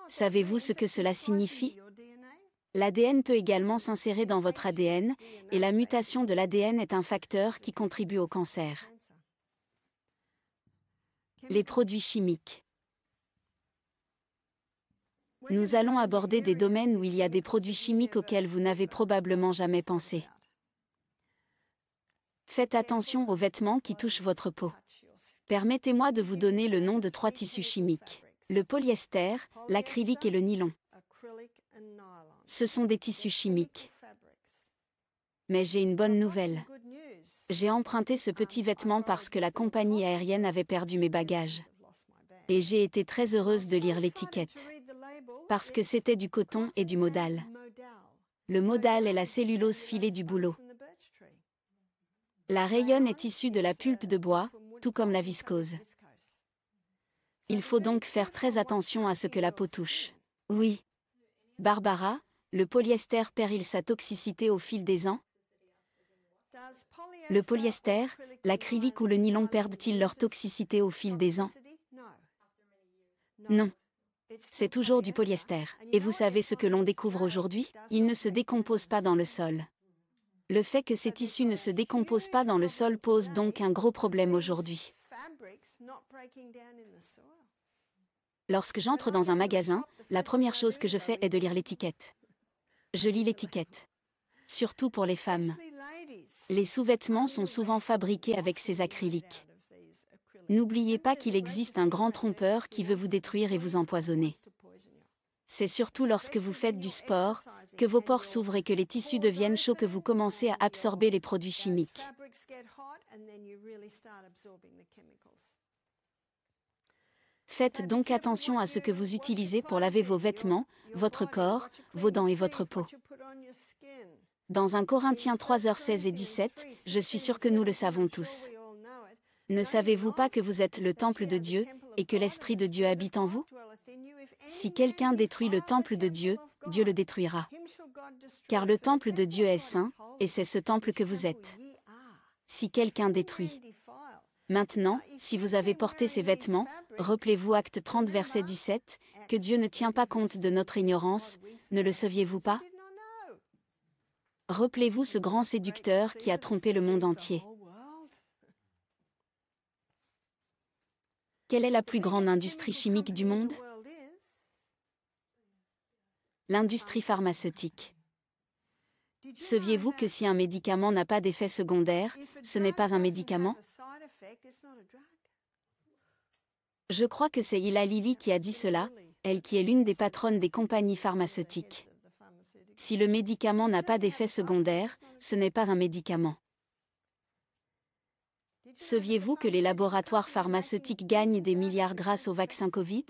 Savez-vous ce que cela signifie? L'ADN peut également s'insérer dans votre ADN, et la mutation de l'ADN est un facteur qui contribue au cancer. Les produits chimiques. Nous allons aborder des domaines où il y a des produits chimiques auxquels vous n'avez probablement jamais pensé. Faites attention aux vêtements qui touchent votre peau. Permettez-moi de vous donner le nom de 3 tissus chimiques. Le polyester, l'acrylique et le nylon. Ce sont des tissus chimiques. Mais j'ai une bonne nouvelle. J'ai emprunté ce petit vêtement parce que la compagnie aérienne avait perdu mes bagages. Et j'ai été très heureuse de lire l'étiquette. Parce que c'était du coton et du modal. Le modal est la cellulose filée du bouleau. La rayonne est issue de la pulpe de bois, tout comme la viscose. Il faut donc faire très attention à ce que la peau touche. Oui. Barbara, le polyester perd-il sa toxicité au fil des ans? Le polyester, l'acrylique ou le nylon perdent-ils leur toxicité au fil des ans? Non. C'est toujours du polyester. Et vous savez ce que l'on découvre aujourd'hui? Il ne se décompose pas dans le sol. Le fait que ces tissus ne se décomposent pas dans le sol pose donc un gros problème aujourd'hui. Lorsque j'entre dans un magasin, la première chose que je fais est de lire l'étiquette. Je lis l'étiquette. Surtout pour les femmes. Les sous-vêtements sont souvent fabriqués avec ces acryliques. N'oubliez pas qu'il existe un grand trompeur qui veut vous détruire et vous empoisonner. C'est surtout lorsque vous faites du sport, que vos pores s'ouvrent et que les tissus deviennent chauds que vous commencez à absorber les produits chimiques. Faites donc attention à ce que vous utilisez pour laver vos vêtements, votre corps, vos dents et votre peau. Dans 1 Corinthiens 3h16 et 17, je suis sûr que nous le savons tous. Ne savez-vous pas que vous êtes le temple de Dieu, et que l'Esprit de Dieu habite en vous? Si quelqu'un détruit le temple de Dieu, Dieu le détruira. Car le temple de Dieu est saint, et c'est ce temple que vous êtes. Si quelqu'un détruit. Maintenant, si vous avez porté ces vêtements, rappelez-vous Acte 30 verset 17, que Dieu ne tient pas compte de notre ignorance, ne le saviez-vous pas? Rappelez-vous ce grand séducteur qui a trompé le monde entier. Quelle est la plus grande industrie chimique du monde? L'industrie pharmaceutique. Saviez-vous que si un médicament n'a pas d'effet secondaire, ce n'est pas un médicament? Je crois que c'est Eli Lilly qui a dit cela, elle qui est l'une des patronnes des compagnies pharmaceutiques. Si le médicament n'a pas d'effet secondaire, ce n'est pas un médicament. Saviez-vous que les laboratoires pharmaceutiques gagnent des milliards grâce au vaccin Covid?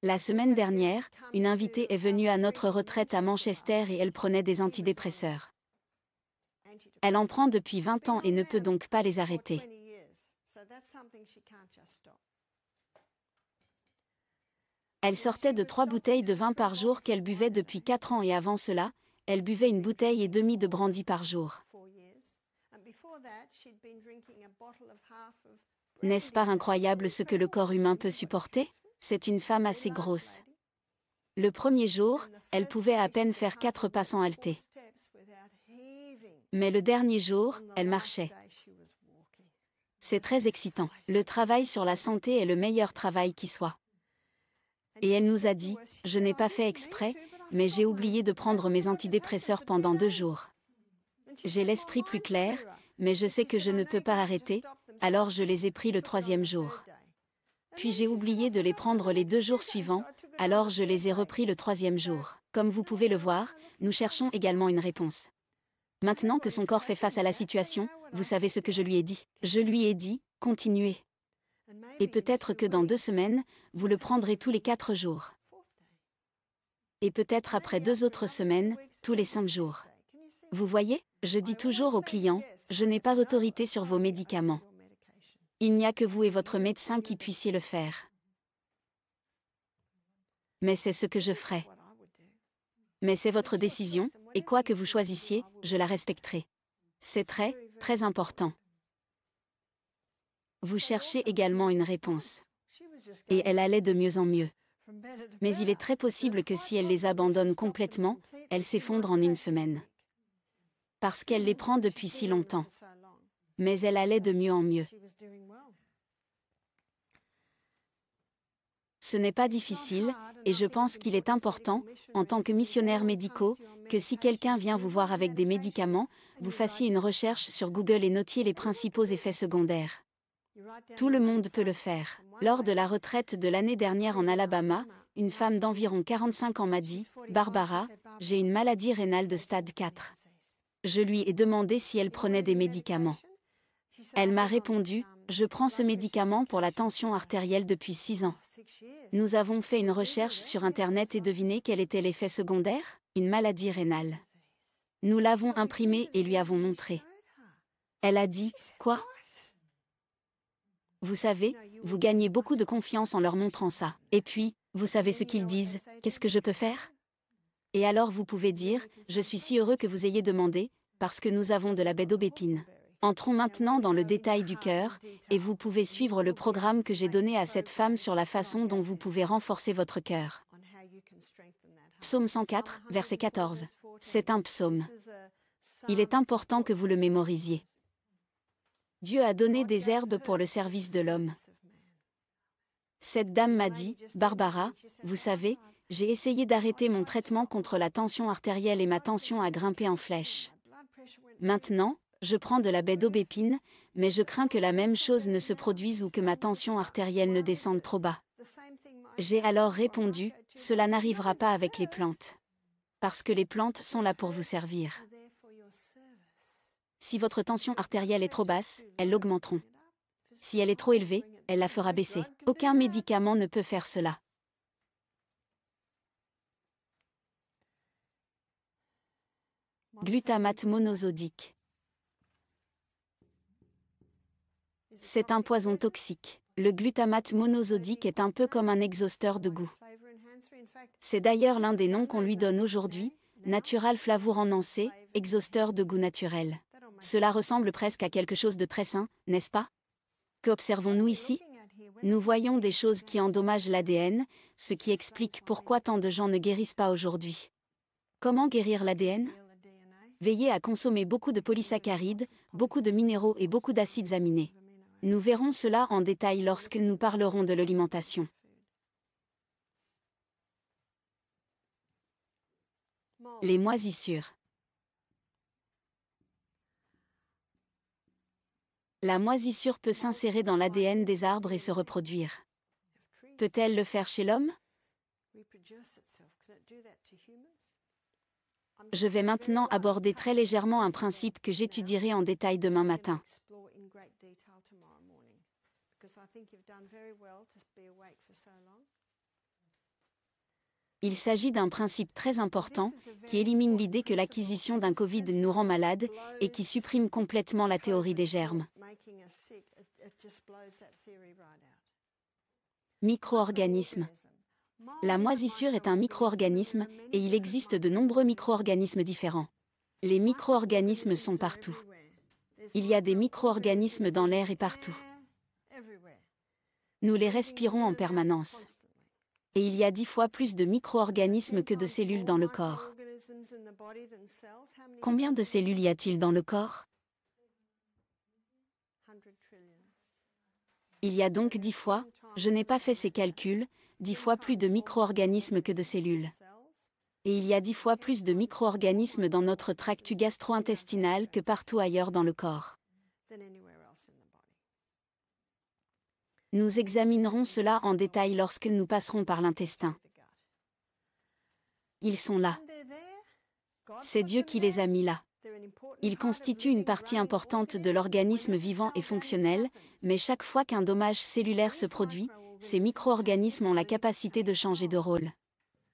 La semaine dernière, une invitée est venue à notre retraite à Manchester et elle prenait des antidépresseurs. Elle en prend depuis 20 ans et ne peut donc pas les arrêter. Elle sortait de 3 bouteilles de vin par jour qu'elle buvait depuis 4 ans et avant cela, elle buvait 1,5 bouteille de brandy par jour. N'est-ce pas incroyable ce que le corps humain peut supporter? C'est une femme assez grosse. Le premier jour, elle pouvait à peine faire 4 pas sans halter. Mais le dernier jour, elle marchait. C'est très excitant. Le travail sur la santé est le meilleur travail qui soit. Et elle nous a dit, je n'ai pas fait exprès, mais j'ai oublié de prendre mes antidépresseurs pendant 2 jours. J'ai l'esprit plus clair, mais je sais que je ne peux pas arrêter, alors je les ai pris le 3e jour. Puis j'ai oublié de les prendre les 2 jours suivants, alors je les ai repris le 3e jour. Comme vous pouvez le voir, nous cherchons également une réponse. Maintenant que son corps fait face à la situation, vous savez ce que je lui ai dit. Je lui ai dit, continuez. Et peut-être que dans 2 semaines, vous le prendrez tous les 4 jours. Et peut-être après 2 autres semaines, tous les 5 jours. Vous voyez, je dis toujours aux clients, je n'ai pas autorité sur vos médicaments. Il n'y a que vous et votre médecin qui puissiez le faire. Mais c'est ce que je ferai. Mais c'est votre décision, et quoi que vous choisissiez, je la respecterai. C'est très, très important. Vous cherchez également une réponse. Et elle allait de mieux en mieux. Mais il est très possible que si elle les abandonne complètement, elle s'effondre en 1 semaine. Parce qu'elle les prend depuis si longtemps. Mais elle allait de mieux en mieux. Ce n'est pas difficile, et je pense qu'il est important, en tant que missionnaires médicaux, que si quelqu'un vient vous voir avec des médicaments, vous fassiez une recherche sur Google et notiez les principaux effets secondaires. Tout le monde peut le faire. Lors de la retraite de l'année dernière en Alabama, une femme d'environ 45 ans m'a dit, « Barbara, j'ai une maladie rénale de stade 4. » Je lui ai demandé si elle prenait des médicaments. Elle m'a répondu, « Je prends ce médicament pour la tension artérielle depuis 6 ans. » Nous avons fait une recherche sur Internet et devinez quel était l'effet secondaire? Une maladie rénale. Nous l'avons imprimé et lui avons montré. Elle a dit, « Quoi? » Vous savez, vous gagnez beaucoup de confiance en leur montrant ça. Et puis, vous savez ce qu'ils disent, « Qu'est-ce que je peux faire ?» Et alors vous pouvez dire, « Je suis si heureux que vous ayez demandé, parce que nous avons de la baie d'aubépine. » Entrons maintenant dans le détail du cœur, et vous pouvez suivre le programme que j'ai donné à cette femme sur la façon dont vous pouvez renforcer votre cœur. Psaume 104, verset 14. C'est un psaume. Il est important que vous le mémorisiez. Dieu a donné des herbes pour le service de l'homme. Cette dame m'a dit, « Barbara, vous savez, J'ai essayé d'arrêter mon traitement contre la tension artérielle et ma tension a grimpé en flèche. Maintenant, je prends de la baie d'aubépine, mais je crains que la même chose ne se produise ou que ma tension artérielle ne descende trop bas. J'ai alors répondu, cela n'arrivera pas avec les plantes. Parce que les plantes sont là pour vous servir. Si votre tension artérielle est trop basse, elles l'augmenteront. Si elle est trop élevée, elle la fera baisser. Aucun médicament ne peut faire cela. Glutamate monosodique. C'est un poison toxique. Le glutamate monosodique est un peu comme un exhausteur de goût. C'est d'ailleurs l'un des noms qu'on lui donne aujourd'hui, Natural Flavourant C, exhausteur de goût naturel. Cela ressemble presque à quelque chose de très sain, n'est-ce pas? Qu'observons-nous ici? Nous voyons des choses qui endommagent l'ADN, ce qui explique pourquoi tant de gens ne guérissent pas aujourd'hui. Comment guérir l'ADN? Veillez à consommer beaucoup de polysaccharides, beaucoup de minéraux et beaucoup d'acides aminés. Nous verrons cela en détail lorsque nous parlerons de l'alimentation. Les moisissures. La moisissure peut s'insérer dans l'ADN des arbres et se reproduire. Peut-elle le faire chez l'homme? Je vais maintenant aborder très légèrement un principe que j'étudierai en détail demain matin. Il s'agit d'un principe très important, qui élimine l'idée que l'acquisition d'un Covid nous rend malade, et qui supprime complètement la théorie des germes. Micro-organismes. La moisissure est un micro-organisme, et il existe de nombreux micro-organismes différents. Les micro-organismes sont partout. Il y a des micro-organismes dans l'air et partout. Nous les respirons en permanence. Et il y a 10 fois plus de micro-organismes que de cellules dans le corps. Combien de cellules y a-t-il dans le corps? Il y a donc 10 fois, je n'ai pas fait ces calculs, 10 fois plus de micro-organismes que de cellules. Et il y a 10 fois plus de micro-organismes dans notre tractus gastro-intestinal que partout ailleurs dans le corps. Nous examinerons cela en détail lorsque nous passerons par l'intestin. Ils sont là. C'est Dieu qui les a mis là. Ils constituent une partie importante de l'organisme vivant et fonctionnel, mais chaque fois qu'un dommage cellulaire se produit, ces micro-organismes ont la capacité de changer de rôle.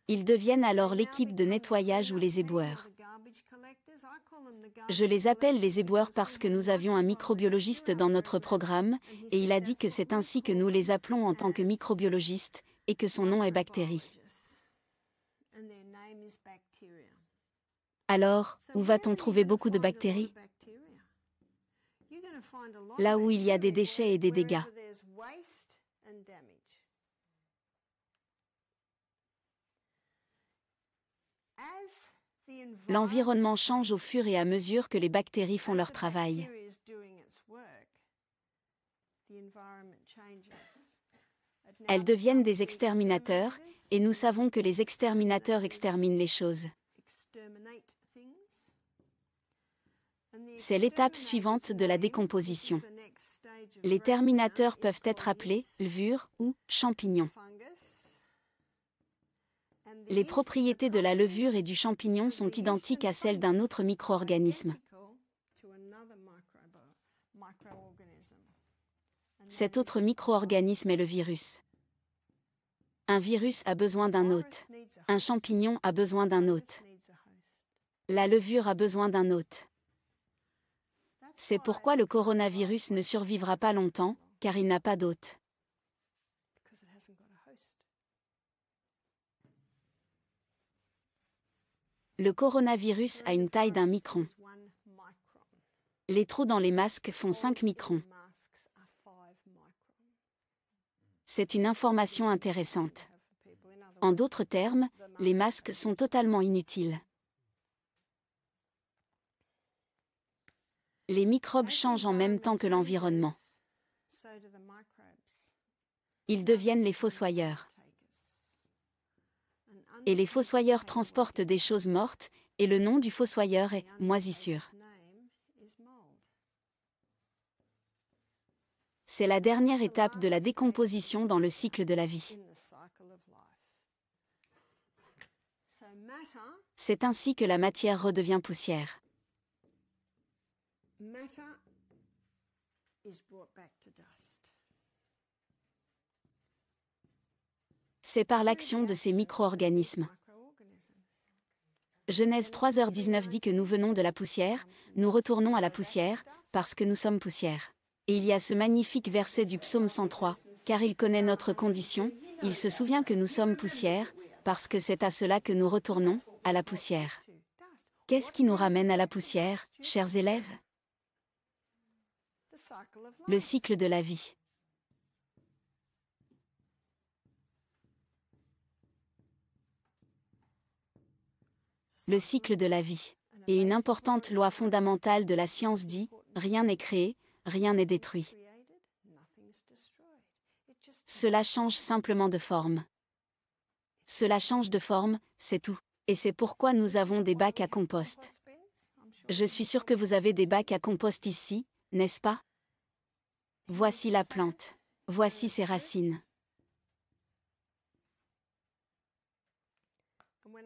Ils deviennent alors l'équipe de nettoyage ou les éboueurs. Je les appelle les éboueurs parce que nous avions un microbiologiste dans notre programme, et il a dit que c'est ainsi que nous les appelons en tant que microbiologistes, et que son nom est bactérie. Alors, où va-t-on trouver beaucoup de bactéries? Là où il y a des déchets et des dégâts. L'environnement change au fur et à mesure que les bactéries font leur travail. Elles deviennent des exterminateurs, et nous savons que les exterminateurs exterminent les choses. C'est l'étape suivante de la décomposition. Les terminateurs peuvent être appelés levures ou champignons. Les propriétés de la levure et du champignon sont identiques à celles d'un autre micro-organisme. Cet autre micro-organisme est le virus. Un virus a besoin d'un hôte. Un champignon a besoin d'un hôte. La levure a besoin d'un hôte. C'est pourquoi le coronavirus ne survivra pas longtemps, car il n'a pas d'hôte. Le coronavirus a une taille d'1 micron. Les trous dans les masques font 5 microns. C'est une information intéressante. En d'autres termes, les masques sont totalement inutiles. Les microbes changent en même temps que l'environnement. Ils deviennent les fossoyeurs. et les fossoyeurs transportent des choses mortes, et le nom du fossoyeur est « moisissure ». C'est la dernière étape de la décomposition dans le cycle de la vie. C'est ainsi que la matière redevient poussière. C'est par l'action de ces micro-organismes. Genèse 3h19 dit que nous venons de la poussière, nous retournons à la poussière, parce que nous sommes poussière. Et il y a ce magnifique verset du psaume 103, car il connaît notre condition, il se souvient que nous sommes poussière, parce que c'est à cela que nous retournons, à la poussière. Qu'est-ce qui nous ramène à la poussière, chers élèves? Le cycle de la vie. Le cycle de la vie. Et une importante loi fondamentale de la science dit, rien n'est créé, rien n'est détruit. Cela change simplement de forme. Cela change de forme, c'est tout. Et c'est pourquoi nous avons des bacs à compost. Je suis sûr que vous avez des bacs à compost ici, n'est-ce pas? Voici la plante. Voici ses racines.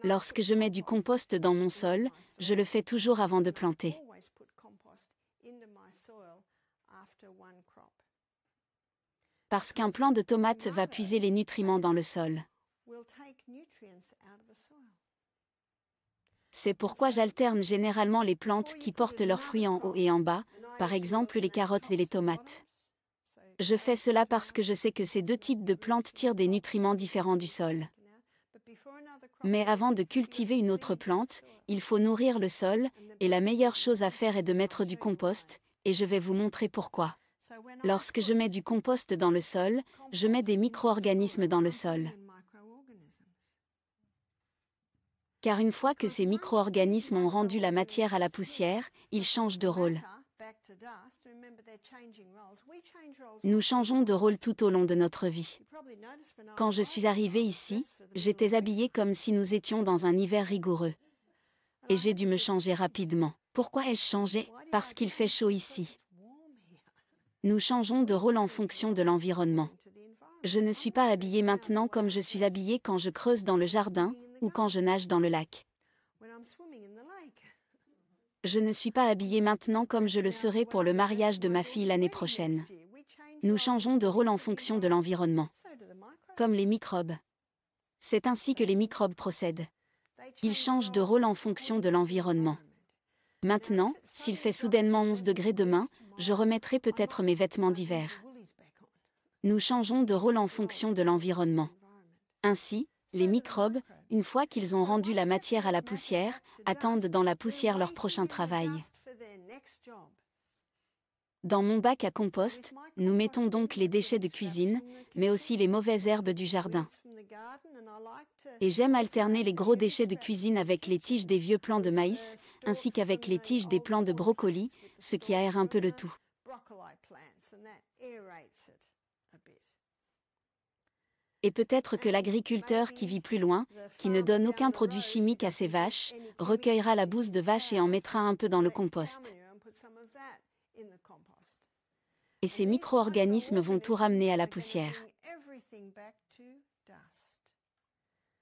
Lorsque je mets du compost dans mon sol, je le fais toujours avant de planter. Parce qu'un plant de tomates va puiser les nutriments dans le sol. C'est pourquoi j'alterne généralement les plantes qui portent leurs fruits en haut et en bas, par exemple les carottes et les tomates. Je fais cela parce que je sais que ces deux types de plantes tirent des nutriments différents du sol. Mais avant de cultiver une autre plante, il faut nourrir le sol, et la meilleure chose à faire est de mettre du compost, et je vais vous montrer pourquoi. Lorsque je mets du compost dans le sol, je mets des micro-organismes dans le sol. Car une fois que ces micro-organismes ont rendu la matière à la poussière, ils changent de rôle. Nous changeons de rôle tout au long de notre vie. Quand je suis arrivée ici, j'étais habillée comme si nous étions dans un hiver rigoureux. Et j'ai dû me changer rapidement. Pourquoi ai-je changé? Parce qu'il fait chaud ici. Nous changeons de rôle en fonction de l'environnement. Je ne suis pas habillée maintenant comme je suis habillée quand je creuse dans le jardin, ou quand je nage dans le lac. Je ne suis pas habillée maintenant comme je le serai pour le mariage de ma fille l'année prochaine. Nous changeons de rôle en fonction de l'environnement. Comme les microbes. C'est ainsi que les microbes procèdent. Ils changent de rôle en fonction de l'environnement. Maintenant, s'il fait soudainement 11 degrés demain, je remettrai peut-être mes vêtements d'hiver. Nous changeons de rôle en fonction de l'environnement. Ainsi, les microbes, une fois qu'ils ont rendu la matière à la poussière, attendent dans la poussière leur prochain travail. Dans mon bac à compost, nous mettons donc les déchets de cuisine, mais aussi les mauvaises herbes du jardin. Et j'aime alterner les gros déchets de cuisine avec les tiges des vieux plants de maïs, ainsi qu'avec les tiges des plants de brocoli, ce qui aère un peu le tout. Et peut-être que l'agriculteur qui vit plus loin, qui ne donne aucun produit chimique à ses vaches, recueillera la bouse de vache et en mettra un peu dans le compost. Et ces micro-organismes vont tout ramener à la poussière.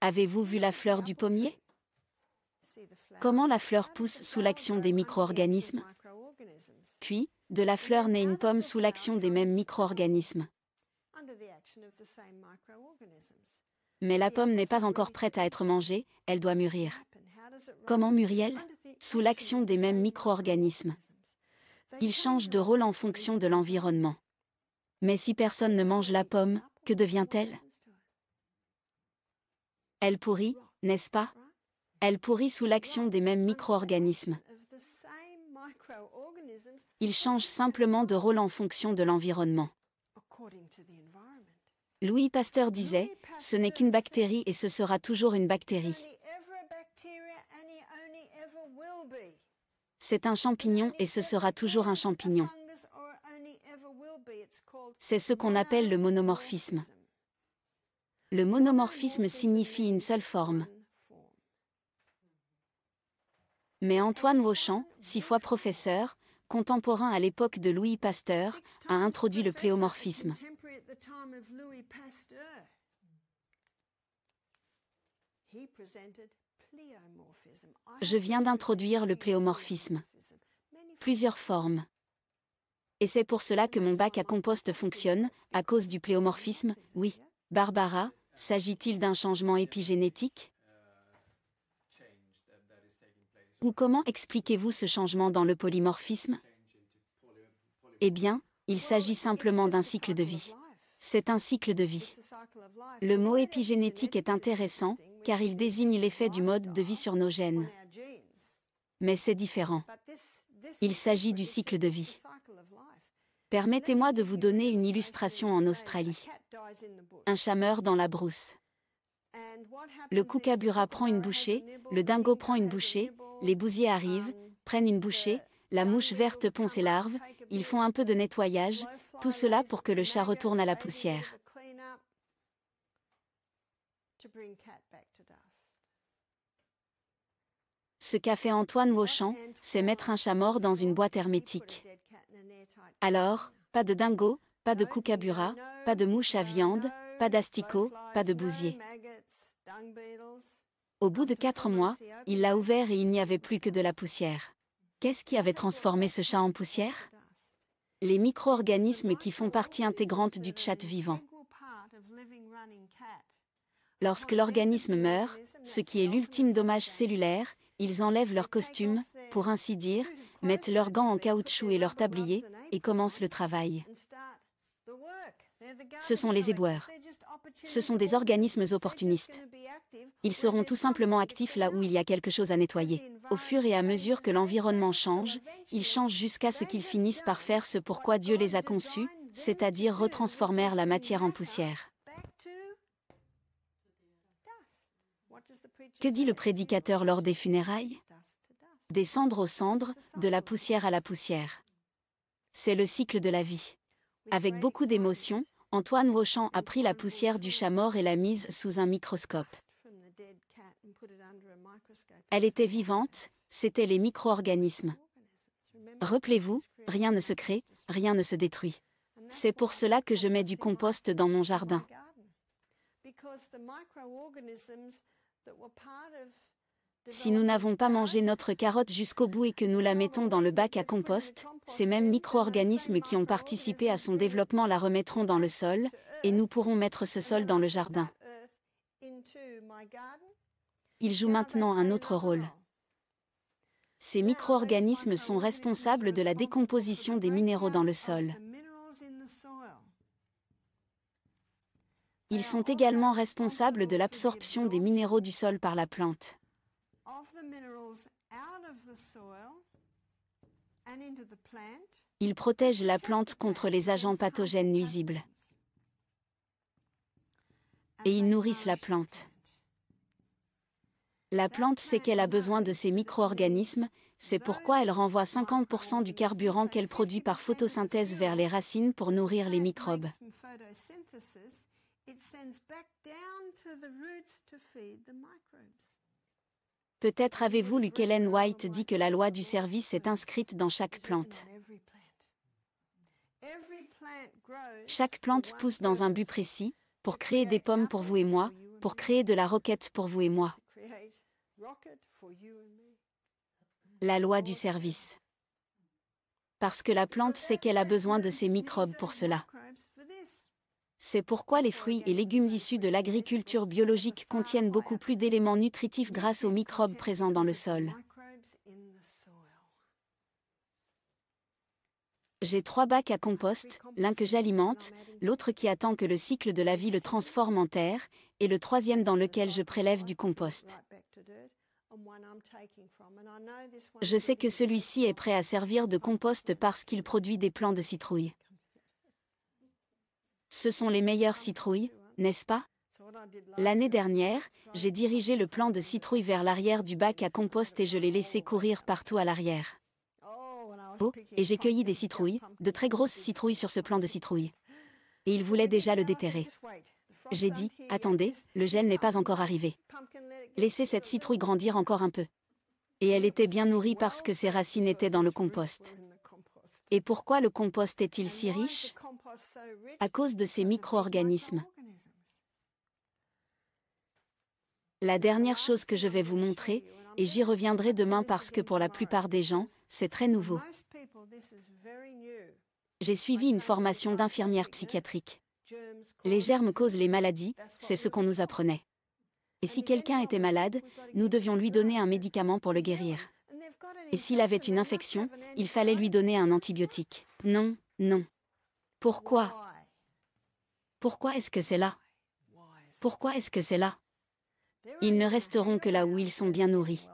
Avez-vous vu la fleur du pommier? Comment la fleur pousse sous l'action des micro-organismes? Puis, de la fleur naît une pomme sous l'action des mêmes micro-organismes. Mais la pomme n'est pas encore prête à être mangée, elle doit mûrir. Comment mûrit-elle? Sous l'action des mêmes micro-organismes. Ils changent de rôle en fonction de l'environnement. Mais si personne ne mange la pomme, que devient-elle? Elle pourrit, n'est-ce pas? Elle pourrit sous l'action des mêmes micro-organismes. Ils changent simplement de rôle en fonction de l'environnement. Louis Pasteur disait, ce n'est qu'une bactérie et ce sera toujours une bactérie. C'est un champignon et ce sera toujours un champignon. C'est ce qu'on appelle le monomorphisme. Le monomorphisme signifie une seule forme. Mais Antoine Wauchamp, 6 fois professeur, contemporain à l'époque de Louis Pasteur, a introduit le pléomorphisme. Je viens d'introduire le pléomorphisme. Plusieurs formes. Et c'est pour cela que mon bac à compost fonctionne, à cause du pléomorphisme, oui. Barbara, s'agit-il d'un changement épigénétique? Ou comment expliquez-vous ce changement dans le polymorphisme? Eh bien, il s'agit simplement d'un cycle de vie. C'est un cycle de vie. Le mot épigénétique est intéressant, car il désigne l'effet du mode de vie sur nos gènes. Mais c'est différent. Il s'agit du cycle de vie. Permettez-moi de vous donner une illustration en Australie. Un chat meurt dans la brousse. Le kookaburra prend une bouchée, le dingo prend une bouchée, les bousiers arrivent, prennent une bouchée, la mouche verte pond ses larves, ils font un peu de nettoyage, tout cela pour que le chat retourne à la poussière. Ce qu'a fait Antoine Wauchamp, c'est mettre un chat mort dans une boîte hermétique. Alors, pas de dingo, pas de kookaburra, pas de mouche à viande, pas d'asticot, pas de bousier. Au bout de 4 mois, il l'a ouvert et il n'y avait plus que de la poussière. Qu'est-ce qui avait transformé ce chat en poussière? Les micro-organismes qui font partie intégrante du chat vivant. Lorsque l'organisme meurt, ce qui est l'ultime dommage cellulaire, ils enlèvent leur costume, pour ainsi dire, mettent leurs gants en caoutchouc et leur tablier, et commencent le travail. Ce sont les éboueurs. Ce sont des organismes opportunistes. Ils seront tout simplement actifs là où il y a quelque chose à nettoyer. Au fur et à mesure que l'environnement change, ils changent jusqu'à ce qu'ils finissent par faire ce pourquoi Dieu les a conçus, c'est-à-dire retransformer la matière en poussière. Que dit le prédicateur lors des funérailles? Des cendres aux cendres, de la poussière à la poussière. C'est le cycle de la vie. Avec beaucoup d'émotion, Antoine Wauchamp a pris la poussière du chat mort et l'a mise sous un microscope. Elle était vivante, c'étaient les micro-organismes. Rappelez-vous, rien ne se crée, rien ne se détruit. C'est pour cela que je mets du compost dans mon jardin. Si nous n'avons pas mangé notre carotte jusqu'au bout et que nous la mettons dans le bac à compost, ces mêmes micro-organismes qui ont participé à son développement la remettront dans le sol, et nous pourrons mettre ce sol dans le jardin. Ils jouent maintenant un autre rôle. Ces micro-organismes sont responsables de la décomposition des minéraux dans le sol. Ils sont également responsables de l'absorption des minéraux du sol par la plante. Ils protègent la plante contre les agents pathogènes nuisibles. Et ils nourrissent la plante. La plante sait qu'elle a besoin de ces micro-organismes, c'est pourquoi elle renvoie 50% du carburant qu'elle produit par photosynthèse vers les racines pour nourrir les microbes. Peut-être avez-vous lu qu'Ellen White dit que la loi du service est inscrite dans chaque plante. Chaque plante pousse dans un but précis, pour créer des pommes pour vous et moi, pour créer de la roquette pour vous et moi. La loi du service. Parce que la plante sait qu'elle a besoin de ces microbes pour cela. C'est pourquoi les fruits et légumes issus de l'agriculture biologique contiennent beaucoup plus d'éléments nutritifs grâce aux microbes présents dans le sol. J'ai 3 bacs à compost, l'un que j'alimente, l'autre qui attend que le cycle de la vie le transforme en terre, et le 3e dans lequel je prélève du compost. Je sais que celui-ci est prêt à servir de compost parce qu'il produit des plants de citrouille. Ce sont les meilleures citrouilles, n'est-ce pas? L'année dernière, j'ai dirigé le plant de citrouille vers l'arrière du bac à compost et je l'ai laissé courir partout à l'arrière. Oh, et j'ai cueilli des citrouilles, de très grosses citrouilles sur ce plant de citrouille. Et il voulait déjà le déterrer. J'ai dit, attendez, le gel n'est pas encore arrivé. Laissez cette citrouille grandir encore un peu. Et elle était bien nourrie parce que ses racines étaient dans le compost. Et pourquoi le compost est-il si riche? À cause de ces micro-organismes. La dernière chose que je vais vous montrer, et j'y reviendrai demain parce que pour la plupart des gens, c'est très nouveau. J'ai suivi une formation d'infirmière psychiatrique. Les germes causent les maladies, c'est ce qu'on nous apprenait. Et si quelqu'un était malade, nous devions lui donner un médicament pour le guérir. Et s'il avait une infection, il fallait lui donner un antibiotique. Non, non. Pourquoi? Pourquoi est-ce que c'est là? Pourquoi est-ce que c'est là? Ils ne resteront que là où ils sont bien nourris.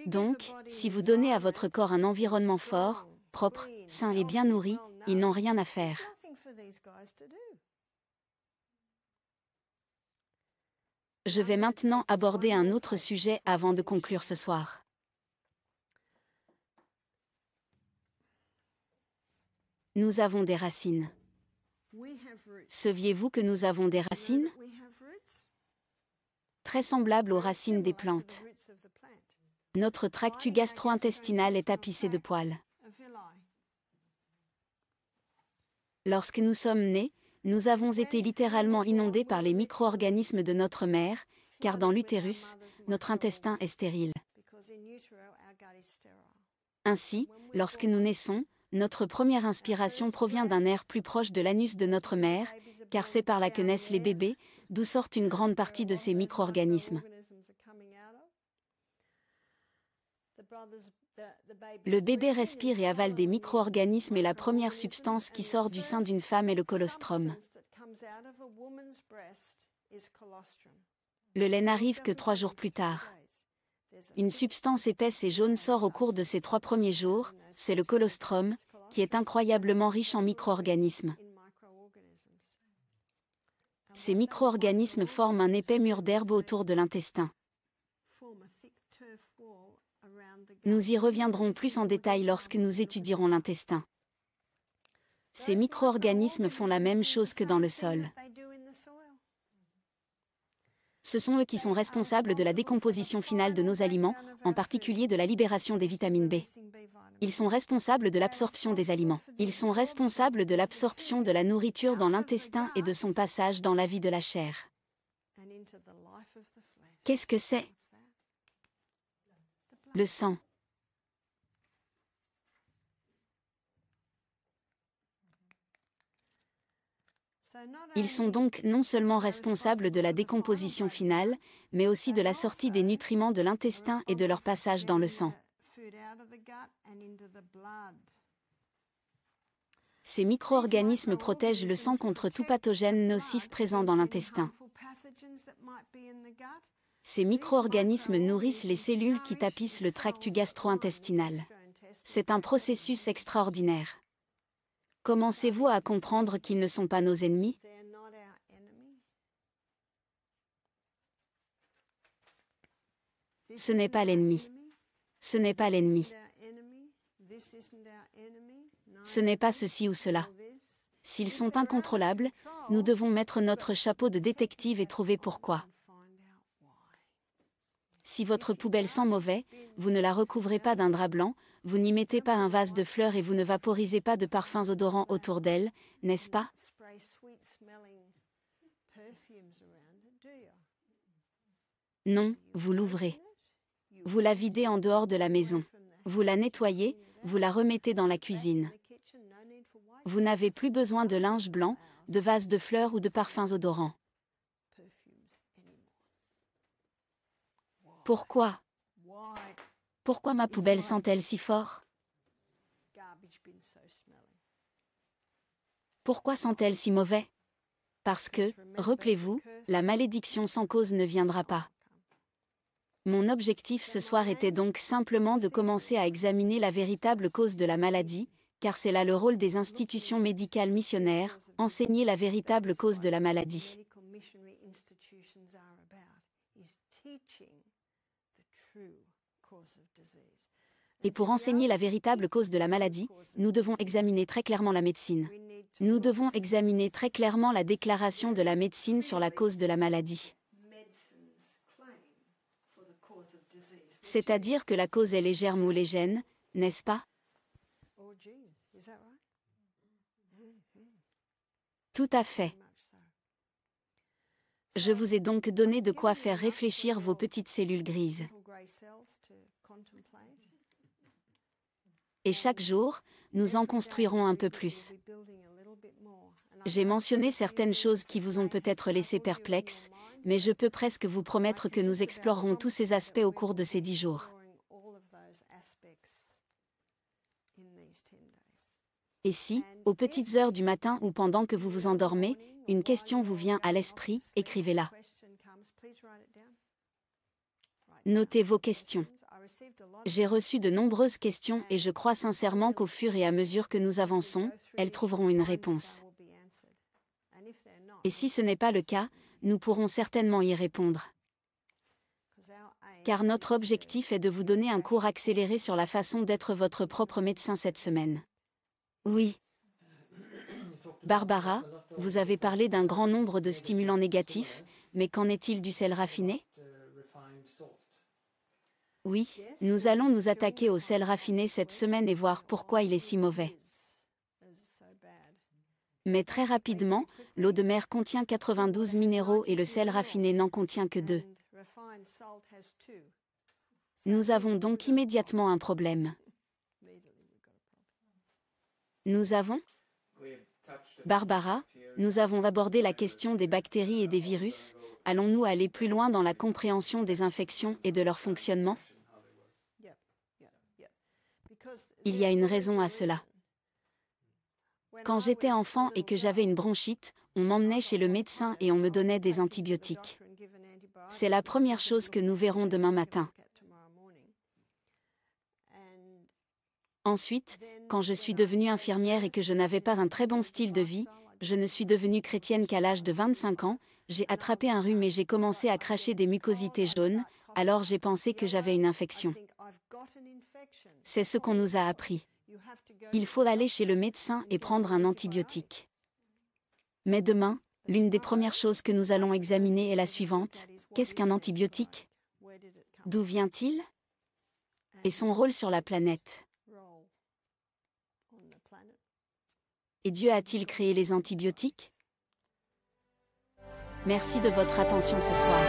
Donc, si vous donnez à votre corps un environnement fort, propre, sain et bien nourri, ils n'ont rien à faire. Je vais maintenant aborder un autre sujet avant de conclure ce soir. Nous avons des racines. Saviez-vous que nous avons des racines? Très semblables aux racines des plantes. Notre tractus gastro-intestinal est tapissé de poils. Lorsque nous sommes nés, nous avons été littéralement inondés par les micro-organismes de notre mère, car dans l'utérus, notre intestin est stérile. Ainsi, lorsque nous naissons, notre première inspiration provient d'un air plus proche de l'anus de notre mère, car c'est par là que naissent les bébés, d'où sortent une grande partie de ces micro-organismes. Le bébé respire et avale des micro-organismes et la première substance qui sort du sein d'une femme est le colostrum. Le lait n'arrive que 3 jours plus tard. Une substance épaisse et jaune sort au cours de ces 3 premiers jours, c'est le colostrum, qui est incroyablement riche en micro-organismes. Ces micro-organismes forment un épais mur d'herbe autour de l'intestin. Nous y reviendrons plus en détail lorsque nous étudierons l'intestin. Ces micro-organismes font la même chose que dans le sol. Ce sont eux qui sont responsables de la décomposition finale de nos aliments, en particulier de la libération des vitamines B. Ils sont responsables de l'absorption des aliments. Ils sont responsables de l'absorption de la nourriture dans l'intestin et de son passage dans la vie de la chair. Qu'est-ce que c'est? Le sang. Ils sont donc non seulement responsables de la décomposition finale, mais aussi de la sortie des nutriments de l'intestin et de leur passage dans le sang. Ces micro-organismes protègent le sang contre tout pathogène nocif présent dans l'intestin. Ces micro-organismes nourrissent les cellules qui tapissent le tractus gastro-intestinal. C'est un processus extraordinaire. Commencez-vous à comprendre qu'ils ne sont pas nos ennemis? Ce n'est pas l'ennemi. Ce n'est pas l'ennemi. Ce n'est pas ceci ou cela. S'ils sont incontrôlables, nous devons mettre notre chapeau de détective et trouver pourquoi. Si votre poubelle sent mauvais, vous ne la recouvrez pas d'un drap blanc, vous n'y mettez pas un vase de fleurs et vous ne vaporisez pas de parfums odorants autour d'elle, n'est-ce pas? Non, vous l'ouvrez. Vous la videz en dehors de la maison. Vous la nettoyez, vous la remettez dans la cuisine. Vous n'avez plus besoin de linge blanc, de vase de fleurs ou de parfums odorants. Pourquoi? Pourquoi ma poubelle sent-elle si fort? Pourquoi sent-elle si mauvais? Parce que, rappelez-vous, la malédiction sans cause ne viendra pas. Mon objectif ce soir était donc simplement de commencer à examiner la véritable cause de la maladie, car c'est là le rôle des institutions médicales missionnaires, enseigner la véritable cause de la maladie. Et pour enseigner la véritable cause de la maladie, nous devons examiner très clairement la médecine. Nous devons examiner très clairement la déclaration de la médecine sur la cause de la maladie. C'est-à-dire que la cause est les germes ou les gènes, n'est-ce pas? Tout à fait. Je vous ai donc donné de quoi faire réfléchir vos petites cellules grises. Et chaque jour, nous en construirons un peu plus. J'ai mentionné certaines choses qui vous ont peut-être laissé perplexes, mais je peux presque vous promettre que nous explorerons tous ces aspects au cours de ces 10 jours. Et si, aux petites heures du matin ou pendant que vous vous endormez, une question vous vient à l'esprit, écrivez-la. Notez vos questions. J'ai reçu de nombreuses questions et je crois sincèrement qu'au fur et à mesure que nous avançons, elles trouveront une réponse. Et si ce n'est pas le cas, nous pourrons certainement y répondre. Car notre objectif est de vous donner un cours accéléré sur la façon d'être votre propre médecin cette semaine. Oui. Barbara, vous avez parlé d'un grand nombre de stimulants négatifs, mais qu'en est-il du sel raffiné? Oui, nous allons nous attaquer au sel raffiné cette semaine et voir pourquoi il est si mauvais. Mais très rapidement, l'eau de mer contient 92 minéraux et le sel raffiné n'en contient que 2. Nous avons donc immédiatement un problème. Nous avons? Barbara, nous avons abordé la question des bactéries et des virus. Allons-nous aller plus loin dans la compréhension des infections et de leur fonctionnement? Il y a une raison à cela. Quand j'étais enfant et que j'avais une bronchite, on m'emmenait chez le médecin et on me donnait des antibiotiques. C'est la première chose que nous verrons demain matin. Ensuite, quand je suis devenue infirmière et que je n'avais pas un très bon style de vie, je ne suis devenue chrétienne qu'à l'âge de 25 ans, j'ai attrapé un rhume et j'ai commencé à cracher des mucosités jaunes, alors j'ai pensé que j'avais une infection. C'est ce qu'on nous a appris. Il faut aller chez le médecin et prendre un antibiotique. Mais demain, l'une des premières choses que nous allons examiner est la suivante. Qu'est-ce qu'un antibiotique? D'où vient-il? Et son rôle sur la planète? Et Dieu a-t-il créé les antibiotiques? Merci de votre attention ce soir.